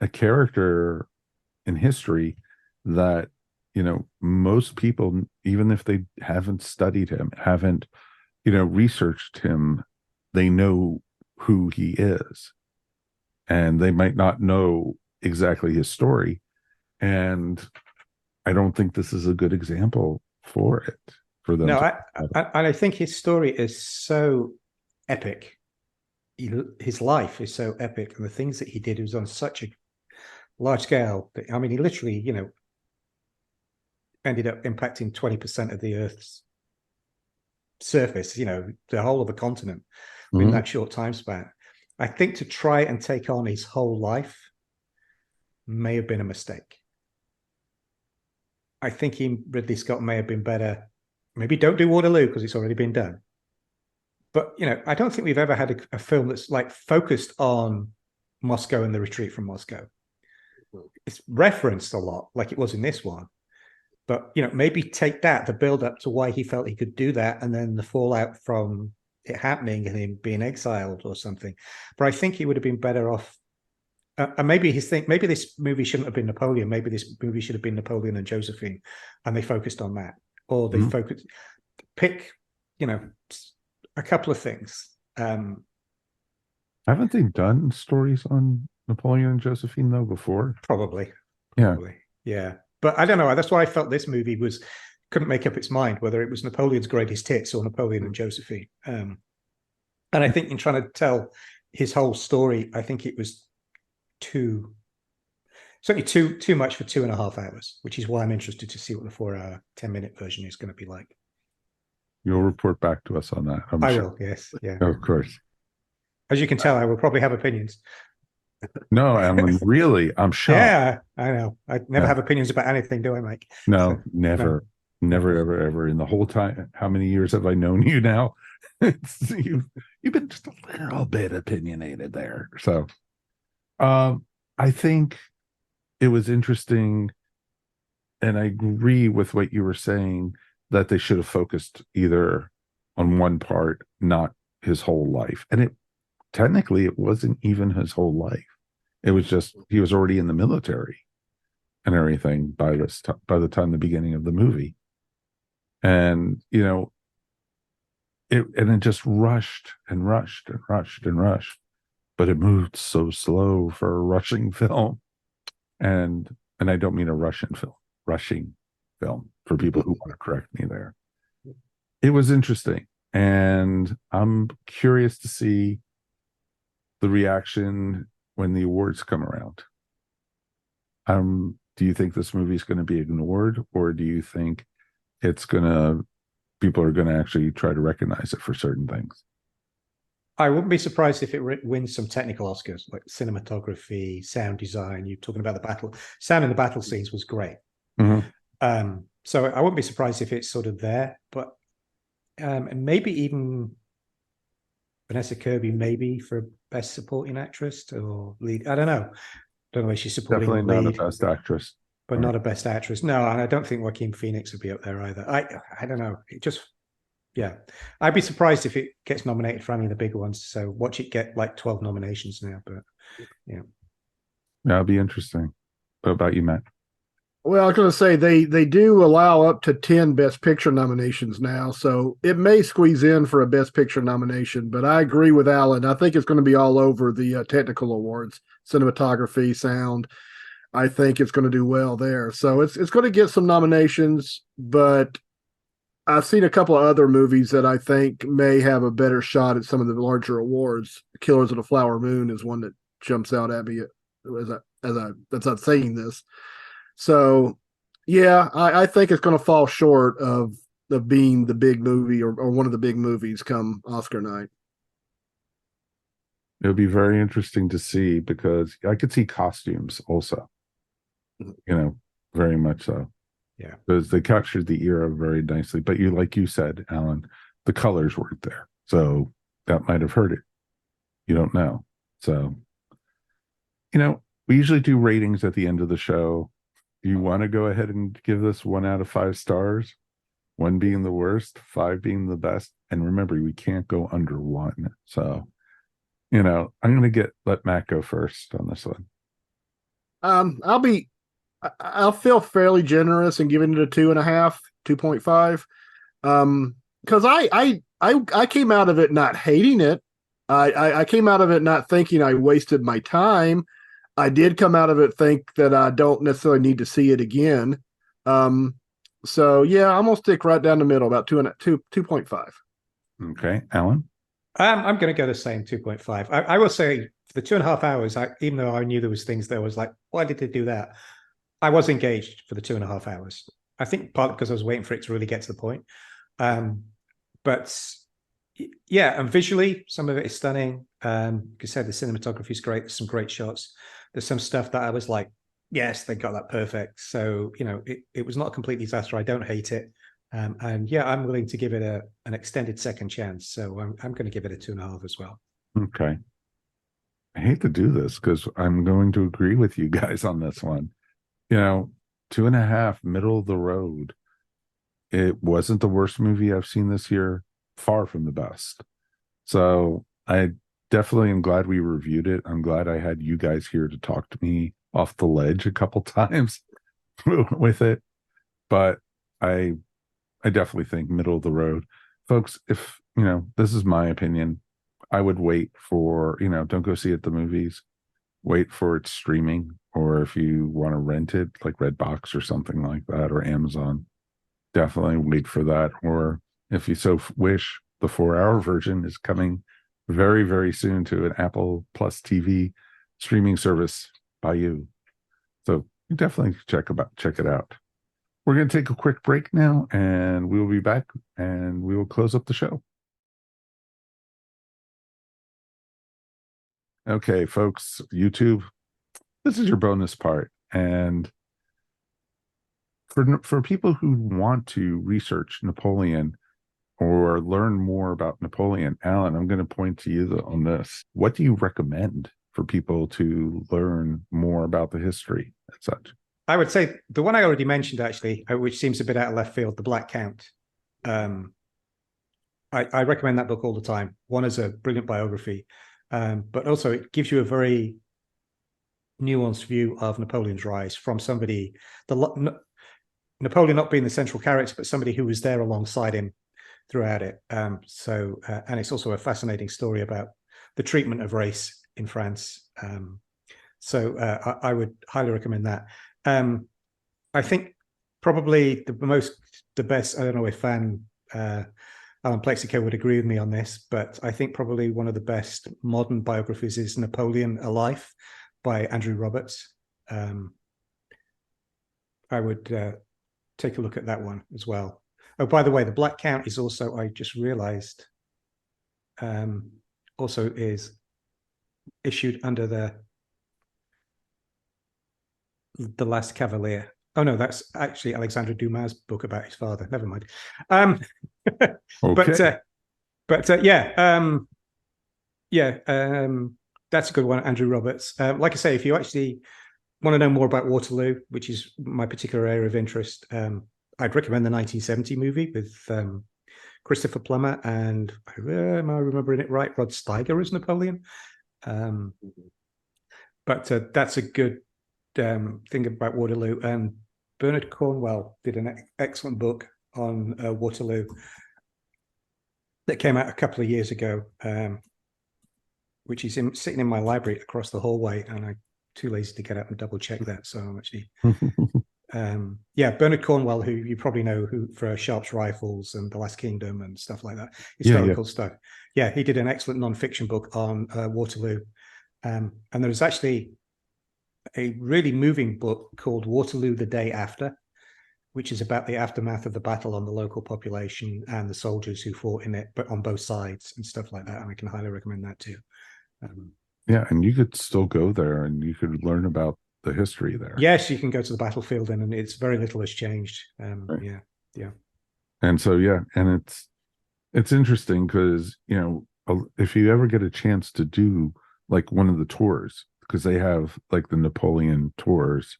Speaker 1: a character in history that, most people, even if they haven't studied him, haven't, researched him, they know who he is. And they might not know exactly his story. And I don't think this is a good example for it, for them.
Speaker 2: No, I think his story is so epic. His life is so epic, and the things that he did was on such a large scale. I mean, he literally, ended up impacting 20% of the Earth's surface, the whole of the continent in that short time span. I think to try and take on his whole life may have been a mistake. I think Ridley Scott may have been better. Maybe don't do Waterloo because it's already been done. But, I don't think we've ever had a film that's like focused on Moscow and the retreat from Moscow. It's referenced a lot, like it was in this one. But, maybe take that, the build up to why he felt he could do that, and then the fallout from it happening and him being exiled or something. But I think he would have been better off. And maybe maybe this movie shouldn't have been Napoleon. Maybe this movie should have been Napoleon and Josephine, and they focused on that. Or they pick, a couple of things.
Speaker 1: Haven't they done stories on Napoleon and Josephine though before?
Speaker 2: Probably. Yeah. But I don't know. That's why I felt this movie couldn't make up its mind whether it was Napoleon's greatest hits or Napoleon and Josephine. And I think in trying to tell his whole story, I think it was certainly too much for 2.5 hours, which is why I'm interested to see what the 4-hour, 10-minute version is going to be like.
Speaker 1: You'll report back to us on that.
Speaker 2: I will, yes. Yeah.
Speaker 1: Of course.
Speaker 2: As you can tell, I will probably have opinions.
Speaker 1: No, Alan, really, I'm shocked.
Speaker 2: Yeah, I know. I never have opinions about anything, do I, Mike?
Speaker 1: No, never. No. Never, ever. In the whole time, how many years have I known you now? You've been just a little bit opinionated there. So I think it was interesting, and I agree with what you were saying, that they should have focused either on one part, not his whole life. And technically it wasn't even his whole life. It was just, he was already in the military and everything by the time the beginning of the movie. And, it just rushed and rushed and rushed and rushed, but it moved so slow for a rushing film. And I don't mean a rushing film for people who want to correct me there. It was interesting. And I'm curious to see the reaction when the awards come around. Do you think this movie is going to be ignored, or do you think people are going to actually try to recognize it for certain things?
Speaker 2: I wouldn't be surprised if it wins some technical Oscars, like cinematography, sound design. You're talking about the battle. Sound in the battle scenes was great. So I wouldn't be surprised if it's sort of there, but and maybe even Vanessa Kirby, maybe for best supporting actress or lead. I don't know. Don't know if she's supporting.
Speaker 1: Definitely
Speaker 2: lead,
Speaker 1: not a best actress,
Speaker 2: but not a best actress. No, and I don't think Joaquin Phoenix would be up there either. I don't know. It just, yeah, I'd be surprised if it gets nominated for any of the big ones. So watch it get like 12 nominations now. But
Speaker 1: that'll be interesting. What about you, Matt?
Speaker 3: Well, I was going to say they do allow up to 10 Best Picture nominations now, so it may squeeze in for a Best Picture nomination. But I agree with Alan. I think it's going to be all over the technical awards, cinematography, sound. I think it's going to do well there. So it's going to get some nominations, but I've seen a couple of other movies that I think may have a better shot at some of the larger awards. Killers of the Flower Moon is one that jumps out at me as I'm saying this. So, yeah, I think it's going to fall short of being the big movie or one of the big movies come Oscar night.
Speaker 1: It'll be very interesting to see because I could see costumes also, very much so.
Speaker 2: Yeah.
Speaker 1: Because they captured the era very nicely. But like you said, Alan, the colors weren't there. So that might have hurt it. You don't know. So, we usually do ratings at the end of the show. Do you want to go ahead and give this 1 out of 5 stars? 1 being the worst, 5 being the best. And remember, we can't go under 1. So, I'm going to let Matt go first on this one.
Speaker 3: I'll feel fairly generous in giving it a 2.5, 2.5. Because I came out of it not hating it. I came out of it not thinking I wasted my time. I did come out of it think that I don't necessarily need to see it again. So yeah, I'm gonna stick right down the middle, about 2.5.
Speaker 1: Okay, Alan.
Speaker 2: I'm going to go the same 2.5. I will say for the 2.5 hours, even though I knew there was things there was like, why did they do that? I was engaged for the 2.5 hours. I think partly because I was waiting for it to really get to the point. But yeah, and visually, some of it is stunning. Like I said, the cinematography is great. There's some great shots. There's some stuff that I was like, yes, they got that perfect. So, it was not a complete disaster. I don't hate it. And yeah, I'm willing to give it an extended second chance. So I'm going to give it a 2.5 as well.
Speaker 1: Okay. I hate to do this because I'm going to agree with you guys on this one. 2.5, middle of the road. It wasn't the worst movie I've seen this year. Far from the best. So I definitely am glad we reviewed it. I'm glad I had you guys here to talk to me off the ledge a couple times with it. But I definitely think middle of the road. Folks, if, this is my opinion, I would wait for, don't go see it at the movies. Wait for its streaming, or if you want to rent it, like Redbox or something like that, or Amazon, definitely wait for that. Or if you so wish, the 4-hour version is coming very, very soon to an Apple Plus TV streaming service by you. So you definitely check it out. We're going to take a quick break now, and we will be back, and we will close up the show. Okay, folks, YouTube, this is your bonus part. And for people who want to research Napoleon or learn more about Napoleon, Alan, I'm going to point to you on this. What do you recommend for people to learn more about the history and such?
Speaker 2: I would say the one I already mentioned, actually, which seems a bit out of left field, The Black Count. I recommend that book all the time. One is a brilliant biography, but also it gives you a very nuanced view of Napoleon's rise from somebody, Napoleon not being the central character, but somebody who was there alongside him throughout it. And it's also a fascinating story about the treatment of race in France. So I would highly recommend that. I think probably the best, I don't know if Allen Plexico would agree with me on this, but I think probably one of the best modern biographies is Napoleon: A Life by Andrew Roberts. I would take a look at that one as well. Oh, by the way, The Black Count is also, I just realized, also is issued under the Last Cavalier. Oh no, that's actually Alexandre Dumas' book about his father. Never mind.
Speaker 1: Okay.
Speaker 2: That's a good one, Andrew Roberts. Like I say, if you actually want to know more about Waterloo, which is my particular area of interest, I'd recommend the 1970 movie with Christopher Plummer and, am I remembering it right, Rod Steiger as Napoleon. But that's a good thing about Waterloo. Bernard Cornwell did an excellent book on Waterloo that came out a couple of years ago, which is sitting in my library across the hallway, and I'm too lazy to get up and double check that. So I'm actually, Bernard Cornwell, who you probably know for Sharp's Rifles and The Last Kingdom and stuff like that, historical stuff. Yeah, he did an excellent non-fiction book on Waterloo, and there was actually a really moving book called Waterloo the Day After, which is about the aftermath of the battle on the local population and the soldiers who fought in it, but on both sides and stuff like that. And I can highly recommend that too.
Speaker 1: And you could still go there and you could learn about the history there.
Speaker 2: Yes, you can go to the battlefield and it's very little has changed.
Speaker 1: Right.
Speaker 2: Yeah.
Speaker 1: And so, and it's interesting because, if you ever get a chance to do like one of the tours, because they have like the Napoleon tours,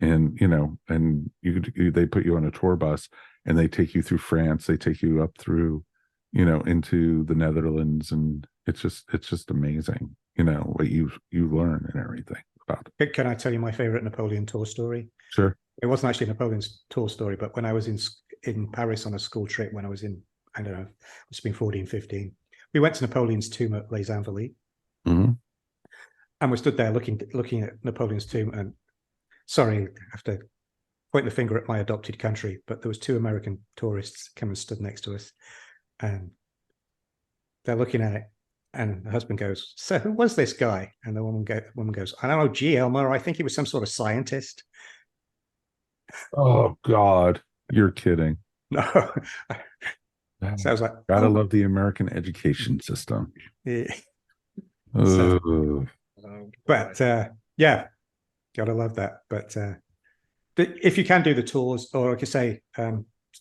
Speaker 1: and and they put you on a tour bus and they take you through France, they take you up through into the Netherlands, and it's just amazing what you learn and everything about it.
Speaker 2: Can I tell you my favorite Napoleon tour story?
Speaker 1: Sure.
Speaker 2: It wasn't actually Napoleon's tour story, but when I was in Paris on a school trip, when I was in, I don't know, it's been 14, 15, we went to Napoleon's tomb at Les Invalides.
Speaker 1: Mm-hmm.
Speaker 2: And we stood there looking at Napoleon's tomb, and sorry, I have to point the finger at my adopted country, but there was 2 American tourists come and stood next to us, and they're looking at it, and the husband goes, "So who was this guy?" And the woman goes, "I don't know, G. Elmer. I think he was some sort of scientist."
Speaker 1: Oh God, you're kidding.
Speaker 2: No. So I was like,
Speaker 1: gotta love the American education system.
Speaker 2: Yeah.
Speaker 1: But
Speaker 2: gotta love that. But if you can do the tours, or like I say,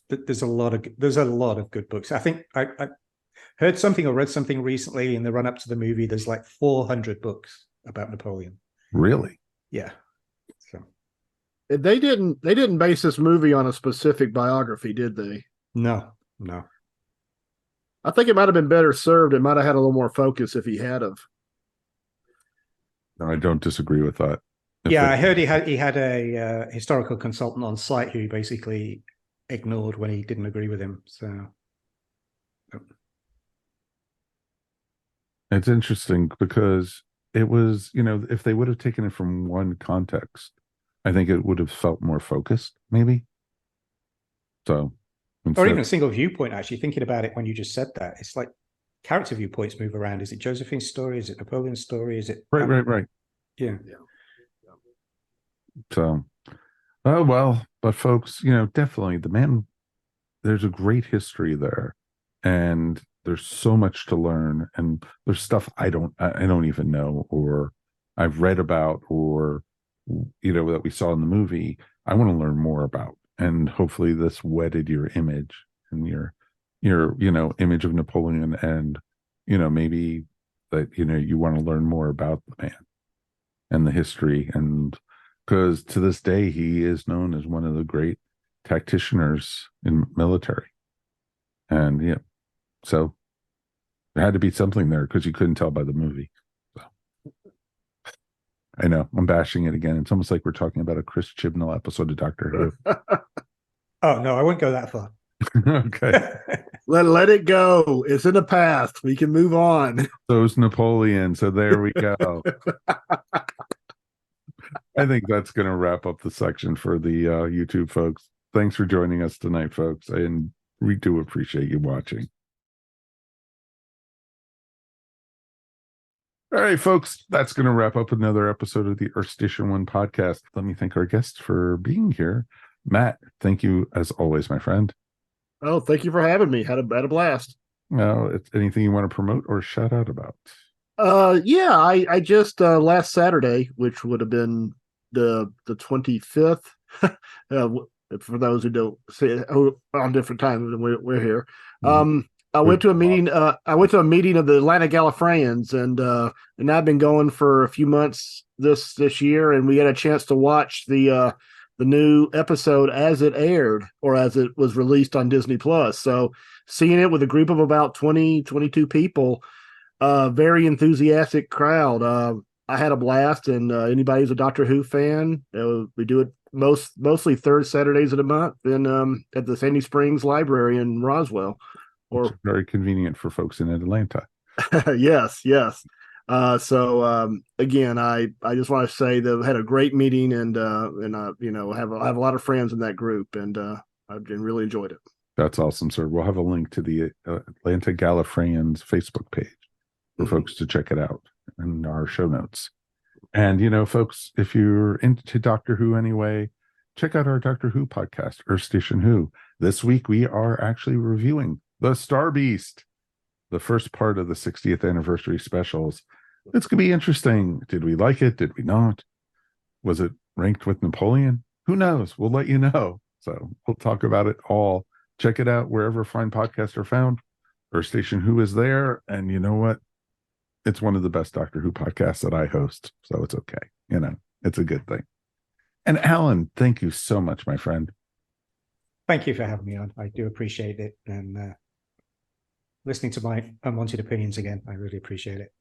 Speaker 2: there's a lot of good books. I think I heard something or read something recently in the run up to the movie. There's like 400 books about Napoleon.
Speaker 1: Really?
Speaker 2: Yeah. So
Speaker 3: they didn't base this movie on a specific biography, did they?
Speaker 2: No.
Speaker 3: I think it might have been better served. It might have had a little more focus if he had of.
Speaker 1: No, I don't disagree with that.
Speaker 2: I heard he had a historical consultant on site who he basically ignored when he didn't agree with him. So
Speaker 1: it's interesting because it was, if they would have taken it from one context, I think it would have felt more focused, maybe. So,
Speaker 2: or even a single viewpoint. Actually, thinking about it when you just said that, it's like character viewpoints move around. Is it Josephine's story? Is it Napoleon's story? Is it
Speaker 1: right?
Speaker 2: Yeah.
Speaker 1: So, oh well, but folks, definitely there's a great history there, and there's so much to learn, and there's stuff I don't even know, or I've read about, or that we saw in the movie I want to learn more about. And hopefully this whetted your image and your image of Napoleon, and maybe that you want to learn more about the man and the history, and because to this day he is known as one of the great tacticians in military. And so there had to be something there, because you couldn't tell by the movie. So I know I'm bashing it again. It's almost like we're talking about a Chris Chibnall episode of Doctor Who.
Speaker 2: Oh no, I wouldn't go that far.
Speaker 1: Okay.
Speaker 3: Let it go. It's in the past. We can move on.
Speaker 1: So's Napoleon. So there we go. I think that's going to wrap up the section for the YouTube folks. Thanks for joining us tonight, folks. And we do appreciate you watching. All right, folks, that's going to wrap up another episode of the Earth Station One podcast. Let me thank our guests for being here. Matt, thank you as always, my friend.
Speaker 3: Oh, thank you for having me. Had a blast.
Speaker 1: Anything you want to promote or shout out about?
Speaker 3: I just last Saturday, which would have been the 25th, for those who don't see it on different times than we're here. I went to a meeting. I went to a meeting of the Atlanta Gallifreyans, and I've been going for a few months this year, and we had a chance to watch the new episode as it aired, or as it was released on Disney Plus. So seeing it with a group of about 22 people, very enthusiastic crowd. I had a blast, and anybody who's a Doctor Who fan, we do it mostly third Saturdays of the month, and at the Sandy Springs Library in Roswell.
Speaker 1: Or very convenient for folks in Atlanta.
Speaker 3: Yes. So again, I just want to say that we had a great meeting, and have a lot of friends in that group, and I've really enjoyed it.
Speaker 1: That's awesome, sir. We'll have a link to the Atlanta Gallifreyans Facebook page for folks to check it out in our show notes. And folks, if you're into Doctor Who anyway, check out our Doctor Who podcast, Earth Station Who. This week we are actually reviewing The Star Beast, the first part of the 60th anniversary specials. It's going to be interesting. Did we like it? Did we not? Was it ranked with Napoleon? Who knows? We'll let you know. So we'll talk about it all. Check it out wherever fine podcasts are found. Earth Station Who is there. And you know what? It's one of the best Doctor Who podcasts that I host. So it's okay. It's a good thing. And Alan, thank you so much, my friend.
Speaker 2: Thank you for having me on. I do appreciate it. And listening to my unwanted opinions again, I really appreciate it.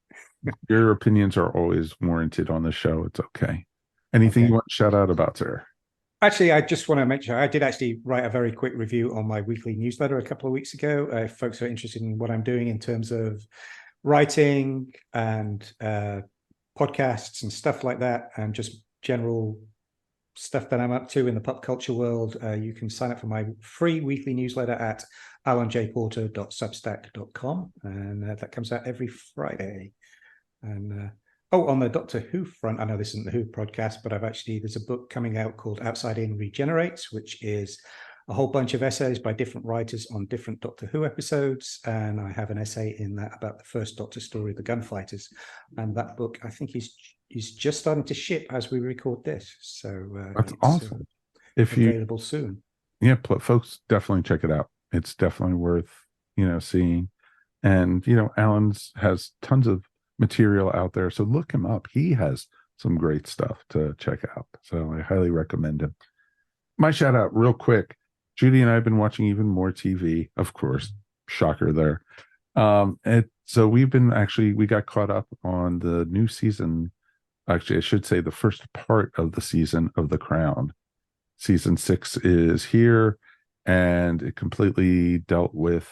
Speaker 1: Your opinions are always warranted on the show. It's okay. Anything you want to shout out about, sir?
Speaker 2: Actually, I just want to mention, I did actually write a very quick review on my weekly newsletter a couple of weeks ago. If folks are interested in what I'm doing in terms of writing and podcasts and stuff like that, and just general stuff that I'm up to in the pop culture world, you can sign up for my free weekly newsletter at alanjporter.substack.com, and that comes out every Friday. And on the Doctor Who front, I know this isn't the Who podcast, but there's a book coming out called Outside In Regenerates, which is a whole bunch of essays by different writers on different Doctor Who episodes. And I have an essay in that about the first Doctor story, The Gunfighters. And that book, I think, is just starting to ship as we record this. So
Speaker 1: that's awesome. If
Speaker 2: available soon.
Speaker 1: Yeah, folks, definitely check it out. It's definitely worth, seeing. And, Alan's has tons of material out there. So look him up. He has some great stuff to check out. So I highly recommend him. My shout out real quick. Judy and I have been watching even more TV, of course. Shocker there. So we got caught up on the new season. Actually, I should say the first part of the season of The Crown. Season 6 is here, and it completely dealt with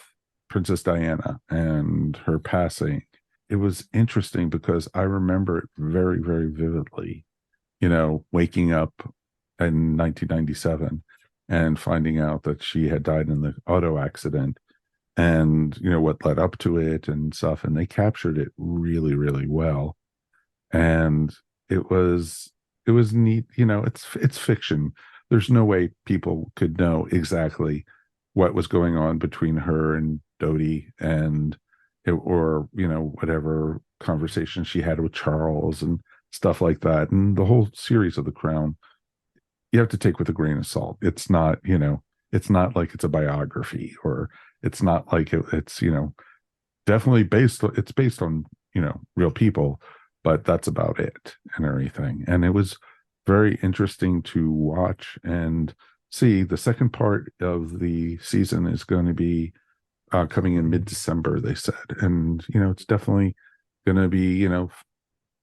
Speaker 1: Princess Diana and her passing. It was interesting because I remember it very, very vividly, waking up in 1997 and finding out that she had died in the auto accident, and, what led up to it and stuff. And they captured it really, really well. And it was neat. It's fiction. There's no way people could know exactly what was going on between her and Dodie or whatever conversation she had with Charles and stuff like that. And the whole series of The Crown, you have to take with a grain of salt. It's not, it's not like it's a biography, or it's not like it's, definitely based on, real people, but that's about it and everything. And it was very interesting to watch and see. The second part of the season is going to be coming in mid-December, they said. And, it's definitely going to be,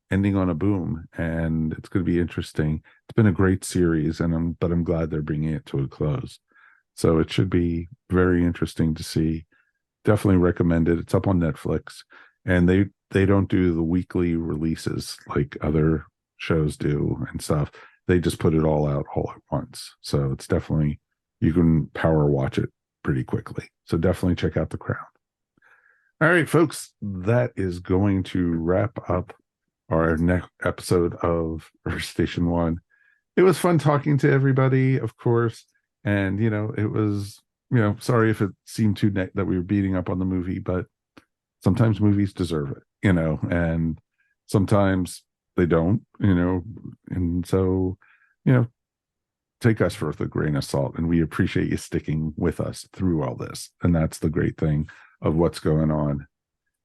Speaker 1: ending on a boom, and it's going to be interesting. It's been a great series, but I'm glad they're bringing it to a close. So it should be very interesting to see. Definitely recommend it. It's up on Netflix, and they don't do the weekly releases like other shows do and stuff. They just put it all out all at once. So it's definitely, you can power watch it pretty quickly. So definitely check out The Crown. All right, folks, that is going to wrap up our next episode of Earth Station 1. It was fun talking to everybody, of course. And, it was, sorry if it seemed too that we were beating up on the movie, but sometimes movies deserve it, and sometimes they don't, and so, take us with a grain of salt, and we appreciate you sticking with us through all this. And that's the great thing of what's going on.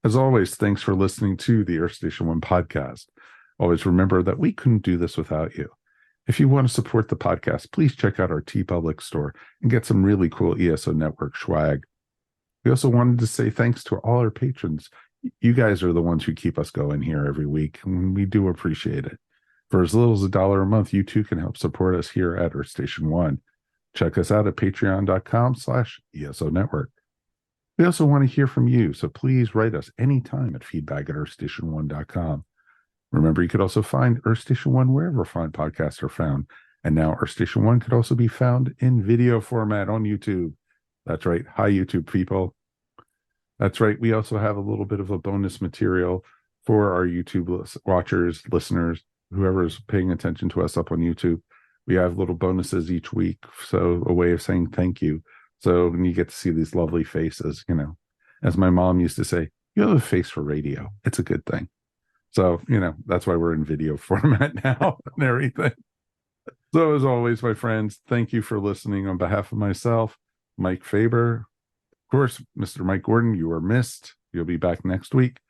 Speaker 1: As always, thanks for listening to the Earth Station 1 podcast. Always remember that we couldn't do this without you. If you want to support the podcast, please check out our TeePublic store and get some really cool ESO Network swag. We also wanted to say thanks to all our patrons. You guys are the ones who keep us going here every week, and we do appreciate it. For as little as $1 a month, you too can help support us here at Earth Station One. Check us out at patreon.com/ESO Network. We also want to hear from you, so please write us anytime at feedback@earthstation1.com. Remember, you could also find Earth Station One wherever fine podcasts are found. And now Earth Station One could also be found in video format on YouTube. That's right. Hi, YouTube people. That's right. We also have a little bit of a bonus material for our YouTube watchers, listeners, whoever is paying attention to us up on YouTube. We have little bonuses each week. So a way of saying thank you. So when you get to see these lovely faces, you know, as my mom used to say, you have a face for radio. It's a good thing. So, you know, that's why we're in video format now and everything. So as always, my friends, thank you for listening. On behalf of myself, Mike Faber, of course, Mr. Mike Gordon, you are missed. You'll be back next week.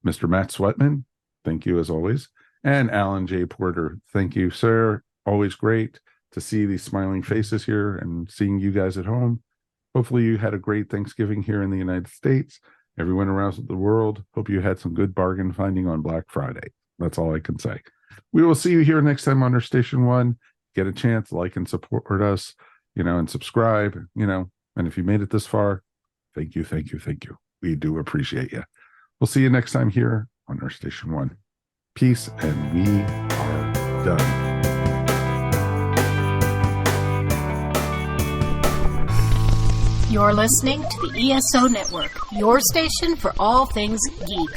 Speaker 1: Mr. Matt Sweatman, thank you as always. And Alan J. Porter, thank you, sir. Always great to see these smiling faces here and seeing you guys at home. Hopefully you had a great Thanksgiving here in the United States. Everyone around the world, hope you had some good bargain finding on Black Friday. That's all I can say. We will see you here next time on Earth Station One. Get a chance, like and support us, you know, and subscribe, you know. And if you made it this far, thank you, thank you, thank you. We do appreciate you. We'll see you next time here on Earth Station One. Peace, and we are done.
Speaker 4: You're listening to the ESO Network, your station for all things geek.